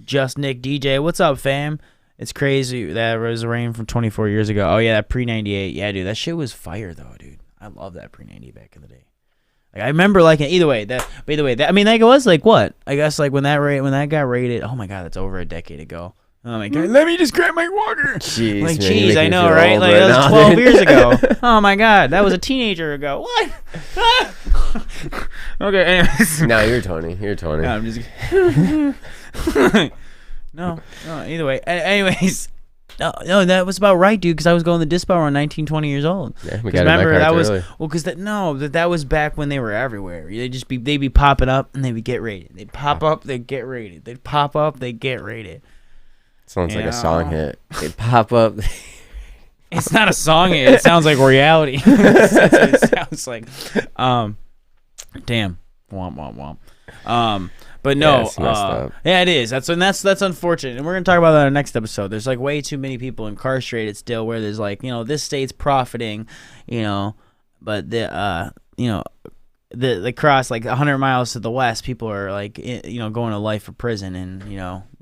Just Nick DJ. What's up, fam? It's crazy. That was rain from 24 years ago. Oh, yeah, that pre-98. Yeah, dude, that shit was fire, though, dude. I love that pre-98 back in the day. Like, I remember, like, either way, I mean, like, it was, like, what? I guess, like, when that got rated, oh, my God, that's over a decade ago. Oh, my God, let me just grab my water. Jeez, like, man, jeez, I know, right? Like, that was 12 years ago. Oh, my God, that was a teenager ago. What? Okay, anyways. No, you're Tony. No, I'm just... no, either way. Anyways... No, that was about right, dude. Because I was going to the dispo around 19, 20 years old. Yeah, we got remember that was early. well, because that was back when they were everywhere. They'd be popping up and they would get rated. They'd pop up, they'd get rated. They'd pop up, they'd get rated. Sounds like a song hit. They pop up. It's not a song hit. It sounds like reality. That's what it sounds like. Damn. Womp womp. But no, yeah, it is. That's unfortunate, and we're gonna talk about that in the next episode. There's like way too many people incarcerated still, where there's like this state's profiting, but the cross like 100 miles to the west, people are like going to life for prison, and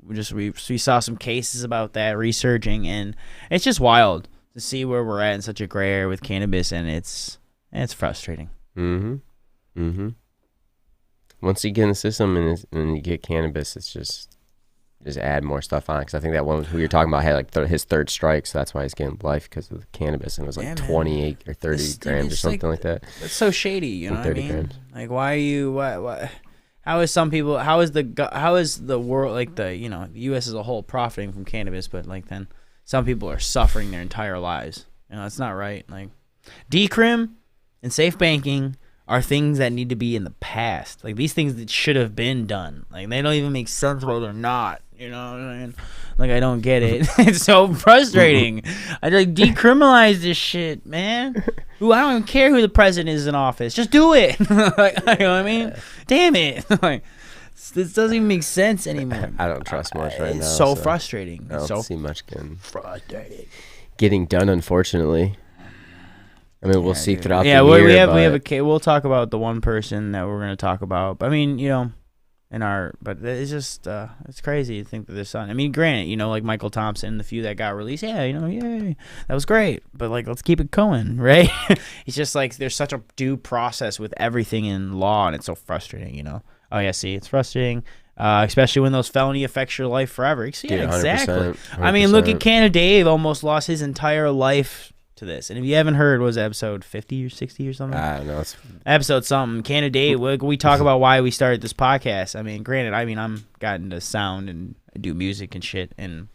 we saw some cases about that resurging, and it's just wild to see where we're at in such a gray area with cannabis, and it's frustrating. Once you get in the system and you get cannabis, it's just add more stuff on. Because I think that one who you're talking about had like his third strike, so that's why he's getting life because of the cannabis, and it was like 28 or 30 grams or something like that. That's so shady, you know what I mean? Grams. Like, why are you? What? How is the world, like the the U.S. as a whole profiting from cannabis, but like then some people are suffering their entire lives. It's not right. Like decrim and safe banking are things that need to be in the past. Like these things that should have been done. Like they don't even make sense while they're not. You know what I mean? Like I don't get it. It's so frustrating. I like decriminalize this shit, man. Ooh, I don't even care who the president is in office. Just do it. Like, you know what I mean? Damn it. Like this doesn't even make sense anymore. I don't trust much right now. It's so frustrating. I don't so see much getting done, unfortunately. I mean, we'll see throughout the year. Yeah, we have a we'll talk about the one person that we're going to talk about. But I mean, but it's just it's crazy to think that there's something. I mean, granted, like Michael Thompson, the few that got released, yay, that was great. But like, let's keep it going, right? It's just like there's such a due process with everything in law, and it's so frustrating, Oh yeah, see, it's frustrating. Especially when those felony affects your life forever. See, yeah, exactly. 100%. I mean, look at Canada Dave almost lost his entire life to this. And if you haven't heard, was it episode 50 or 60 or something? I don't know. It's episode something. Canada Dave, we talk about why we started this podcast. I mean, granted, I'm got into sound and I do music and shit and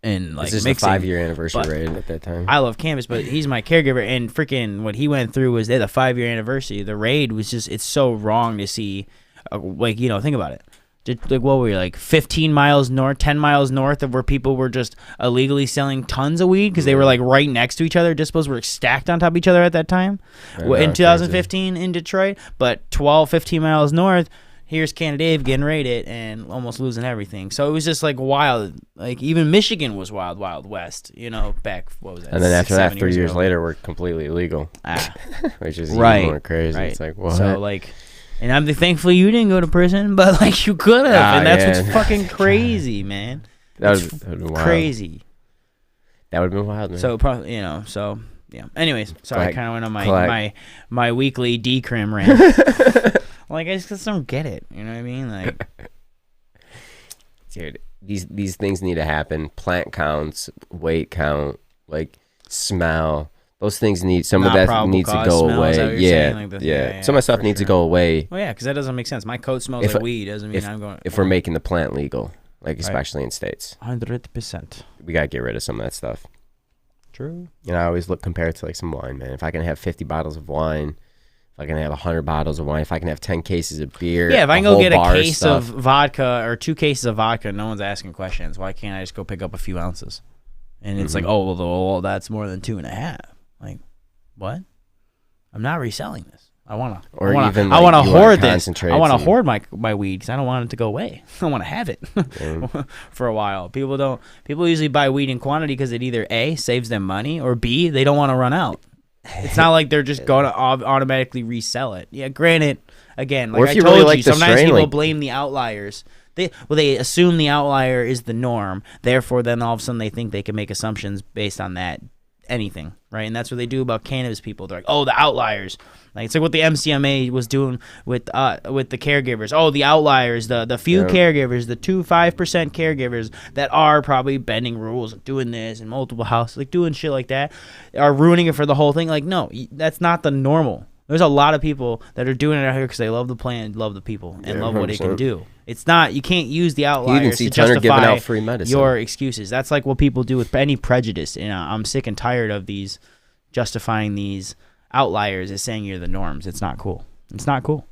like this is the 5-year anniversary right at that time. I love cannabis, but he's my caregiver, and freaking what he went through was the 5-year anniversary. The raid was just, it's so wrong to see, think about it. Like what were we, like 15 miles north, 10 miles north of where people were just illegally selling tons of weed because they were like right next to each other. Dispos were stacked on top of each other at that time in 2015 in Detroit. But 15 miles north, here's Canada Dave getting raided and almost losing everything. So it was just like wild. Like even Michigan was wild, wild west, back, what was that? And then after that, 3 years later, we're completely illegal. Which is even more crazy. Right. It's like, what? So like... And I'm thankfully you didn't go to prison, but like you could have, and that's what's fucking crazy, man. That would have been crazy. That would have been wild, man. So probably, so yeah. Anyways, sorry, I kind of went on my weekly decrim rant. Like I just don't get it. You know what I mean? Like, dude, these things need to happen. Plant counts, weight count, like smell. Those things some of that needs to go away. Yeah. Some of that stuff needs to go away. Well, yeah, because that doesn't make sense. My coat smells like weed. Doesn't mean I'm going. If we're making the plant legal, like especially in states, 100%, we gotta get rid of some of that stuff. True. I always compare it to like some wine, man. If I can have 50 bottles of wine, if I can have 100 bottles of wine, if I can have 10 cases of beer, yeah. If I can go get a case of vodka or 2 cases of vodka, no one's asking questions. Why can't I just go pick up a few ounces? And it's like, oh, well, that's more than 2.5. Like, what? I'm not reselling this. I want to hoard this. I want to hoard my weed because I don't want it to go away. I want to have it for a while. People usually buy weed in quantity because it either A, saves them money, or B, they don't want to run out. It's not like they're just going to automatically resell it. Yeah, granted, again, like Or if I you told really like you, the sometimes strain, people like- blame the outliers. They assume the outlier is the norm. Therefore, then all of a sudden they think they can make assumptions based on that anything, right? And that's what they do about cannabis people. They're like, oh, the outliers. Like it's like what the MCMA was doing with the caregivers. Oh, the outliers, the few caregivers, the 5% caregivers that are probably bending rules and doing this in multiple houses, like doing shit like that, are ruining it for the whole thing. Like, no, that's not the normal. There's a lot of people that are doing it out here because they love the plant, love the people, and love what it can do. It's not, you can't use the outliers to justify giving out free medicine. your excuses. That's like what people do with any prejudice. And I'm sick and tired of these justifying these outliers as saying you're the norms. It's not cool. It's not cool.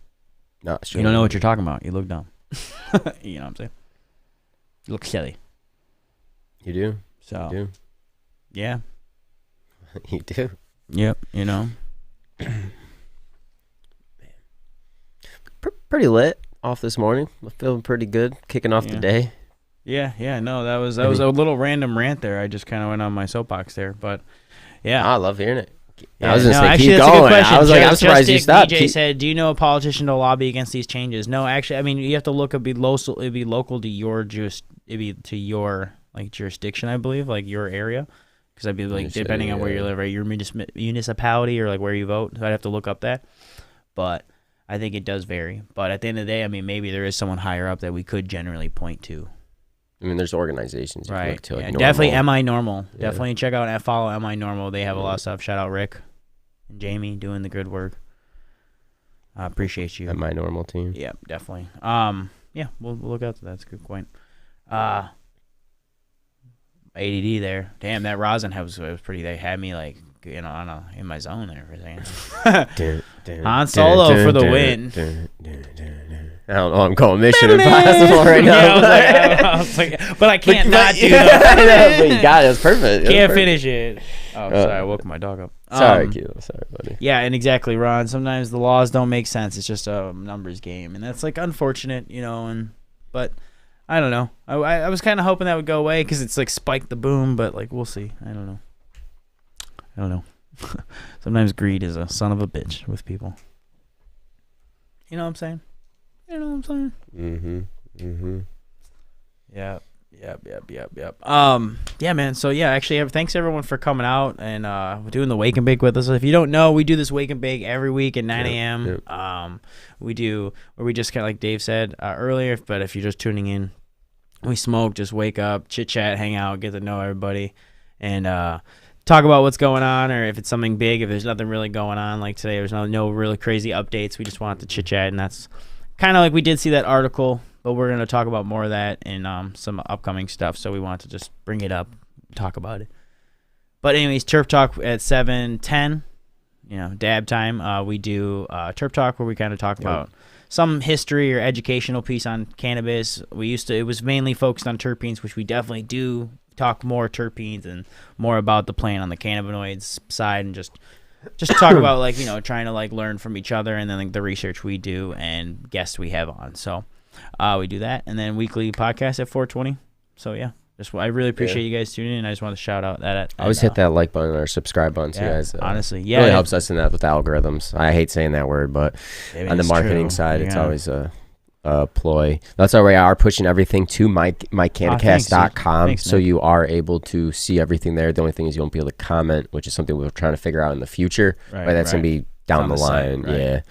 No, it's true. You don't know what you're talking about. You look dumb. You know what I'm saying? You look silly. You do. So, You do. Yeah. You do. Yep. You know. Pretty lit off this morning. I'm feeling pretty good. Kicking off the day. Yeah. No, that was a little random rant there. I just kind of went on my soapbox there, but yeah. I love hearing it. Yeah, I was gonna say, actually, keep that's going. a good question. I was like, I'm surprised you stopped. DJ said, "Do you know a politician to lobby against these changes?" No, actually, I mean, you have to look. It'd be local to your your like jurisdiction, I believe, like your area, because I'd be like depending on where you live, right? Your municipality or like where you vote. So I'd have to look up that, but I think it does vary. But at the end of the day, I mean, maybe there is someone higher up that we could generally point to. I mean, there's organizations you can look to, like definitely MI Normal. Yeah. Definitely check out and follow MI Normal. They have a lot of stuff. Shout out Rick and Jamie doing the good work. I appreciate you. MI Normal team. Yeah, definitely. Yeah, we'll look out to that. That's a good point. ADD there. Damn, that rosin was pretty. They had me like, you know, in my zone there for a second. Han Solo for the win. I don't know. I'm going Mission Impossible right now. Yeah, I was like, but I can't not do that. But you got it. It's perfect. Can't finish it. Oh, sorry. I woke my dog up. Sorry, Kilo. Sorry, buddy. Yeah, and exactly, Ron. Sometimes the laws don't make sense. It's just a numbers game, and that's like unfortunate, you know. But I don't know. I was kind of hoping that would go away because it's like spike the boom, but like we'll see. I don't know. Sometimes greed is a son of a bitch with people. You know what I'm saying? Yep. Yeah, man. So yeah, actually, thanks everyone for coming out and doing the wake and bake with us. If you don't know, we do this wake and bake every week at 9 a.m. Yep. We do where we just kind of like Dave said earlier. But if you're just tuning in, we smoke, just wake up, chit chat, hang out, get to know everybody, and talk about what's going on, or if it's something big. If there's nothing really going on, like today, there's no really crazy updates. We just want to chit chat, and that's kind of like we did see that article, but we're going to talk about more of that in some upcoming stuff. So we want to just bring it up, talk about it. But anyways, Turf Talk at 7:10, dab time. We do Turf Talk where we kind of talk about some history or educational piece on cannabis. It was mainly focused on terpenes, which we definitely do talk more terpenes and more about the plant on the cannabinoids side, and just talk about like trying to like learn from each other, and then like the research we do and guests we have on. So we do that, and then weekly podcast at 4:20. So yeah, I really appreciate you guys tuning in. I just want to shout out that. Always hit that like button or subscribe button too, guys. Honestly, it really helps us in that with algorithms. I hate saying that word, but on the marketing side, it's always a ploy. That's why we are pushing everything to MiCannaCast.com, so you are able to see everything there. The only thing is you won't be able to comment, which is something we're trying to figure out in the future. Right, that's gonna be down the line. Site,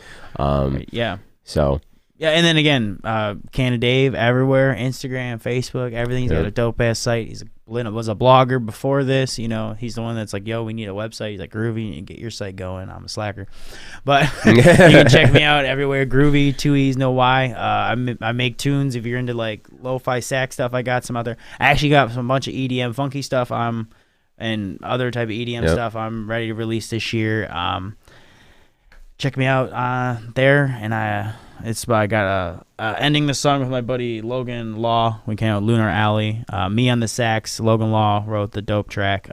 yeah. So. Yeah, and then again, Canna Dave everywhere, Instagram, Facebook, everything. He's got a dope ass site. Was a blogger before this. He's the one that's like, yo, we need a website. He's like, Groovy, and get your site going. I'm a slacker, but you can check me out everywhere. Groovy, 2 E's, no Y. I make tunes. If you're into like lo-fi sax stuff, I got some other. I actually got some bunch of EDM funky stuff. And other type of EDM stuff. I'm ready to release this year. Check me out there, and I got Ending the Sun with my buddy Logan Law. We came out Lunar Alley. Me on the sax. Logan Law wrote the dope track.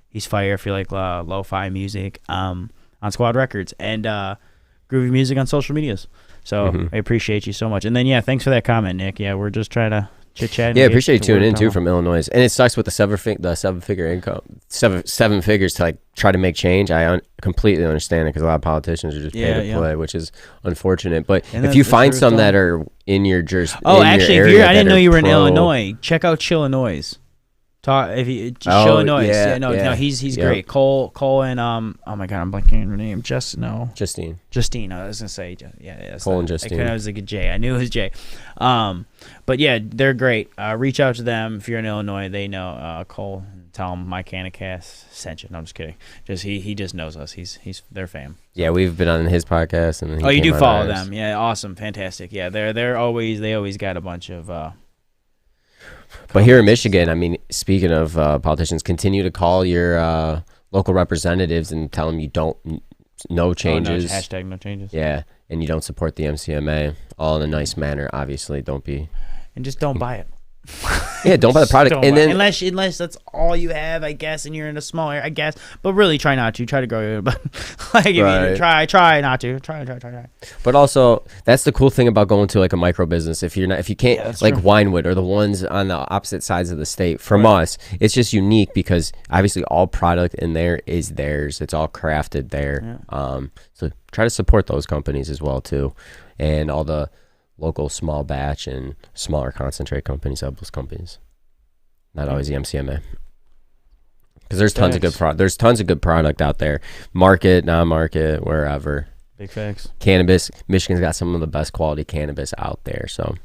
He's fire if you like lo-fi music on Squad Records, and Groovy Music on social medias. So I appreciate you so much. And then thanks for that comment, Nick. Yeah, we're just trying to chit chat. Yeah, appreciate you tuning in too from Illinois. And it sucks with the seven-figure income, seven figures to like try to make change. I completely understand it because a lot of politicians are just pay to play, which is unfortunate. But if you find some that are in your jurisdiction, actually, I didn't know you were in Illinois. Check out Chillinois. Illinois. No, he's great. Cole and oh my god, I'm blanking on her name. Justine. I was gonna say Cole and Justine. I was like a J. I knew it was J. But yeah, they're great. Reach out to them if you're in Illinois. They know Cole. Tell him MiCannaCast sent you. No, I'm just kidding. He just knows us. He's their fam. Yeah, we've been on his podcast and you do follow them. Yeah, awesome, fantastic. Yeah, they always got a bunch of. But here in Michigan, I mean, speaking of politicians, continue to call your local representatives and tell them you don't, no changes. Hashtag no changes. Yeah, and you don't support the MCMA, all in a nice manner, obviously. And just don't buy it. Yeah, don't buy the product. And then unless that's all you have, I guess, and you're in a small area, I guess. But really, try not to. Try to grow your. But like, if you try not to. Try. But also, that's the cool thing about going to like a micro business. If you can't, like true. Winewood or the ones on the opposite sides of the state. From us, it's just unique because obviously all product in there is theirs. It's all crafted there. Yeah. So try to support those companies as well too, and all the local small batch and smaller concentrate companies, those companies. Not always the MCMA. Because there's tons of good there's tons of good product out there. Market, non-market, wherever. Big facts. Cannabis, Michigan's got some of the best quality cannabis out there. So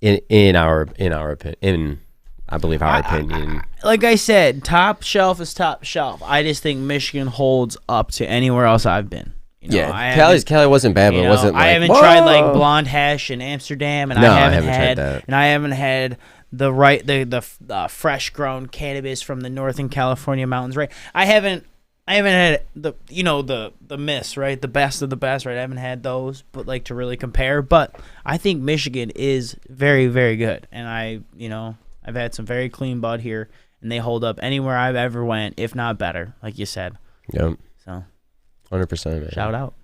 in our opinion, I believe our opinion. Like I said, top shelf is top shelf. I just think Michigan holds up to anywhere else I've been. Cali wasn't bad, but it wasn't. I haven't tried like Blonde Hash in Amsterdam, and I haven't had the fresh grown cannabis from the Northern California mountains. Right, I haven't had the miss, right, the best of the best, right. I haven't had those, but like to really compare. But I think Michigan is very, very good, and I've had some very clean bud here, and they hold up anywhere I've ever went, if not better, like you said. Yep. So. 100%, man. Shout out.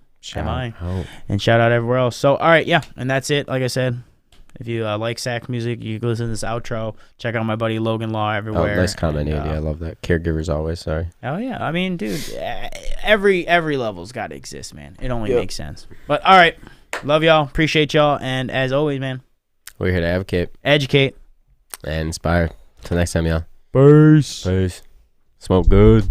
And shout out everywhere else. So, all right, yeah, and that's it. Like I said, if you like sax music, you can listen to this outro. Check out my buddy Logan Law everywhere. Oh, nice comment, Andy. I love that. Caregivers always, sorry. Oh, yeah. I mean, dude, every level's got to exist, man. It only makes sense. But, all right, love y'all. Appreciate y'all. And as always, man, we're here to advocate, educate, and inspire. Till next time, y'all. Peace. Smoke good.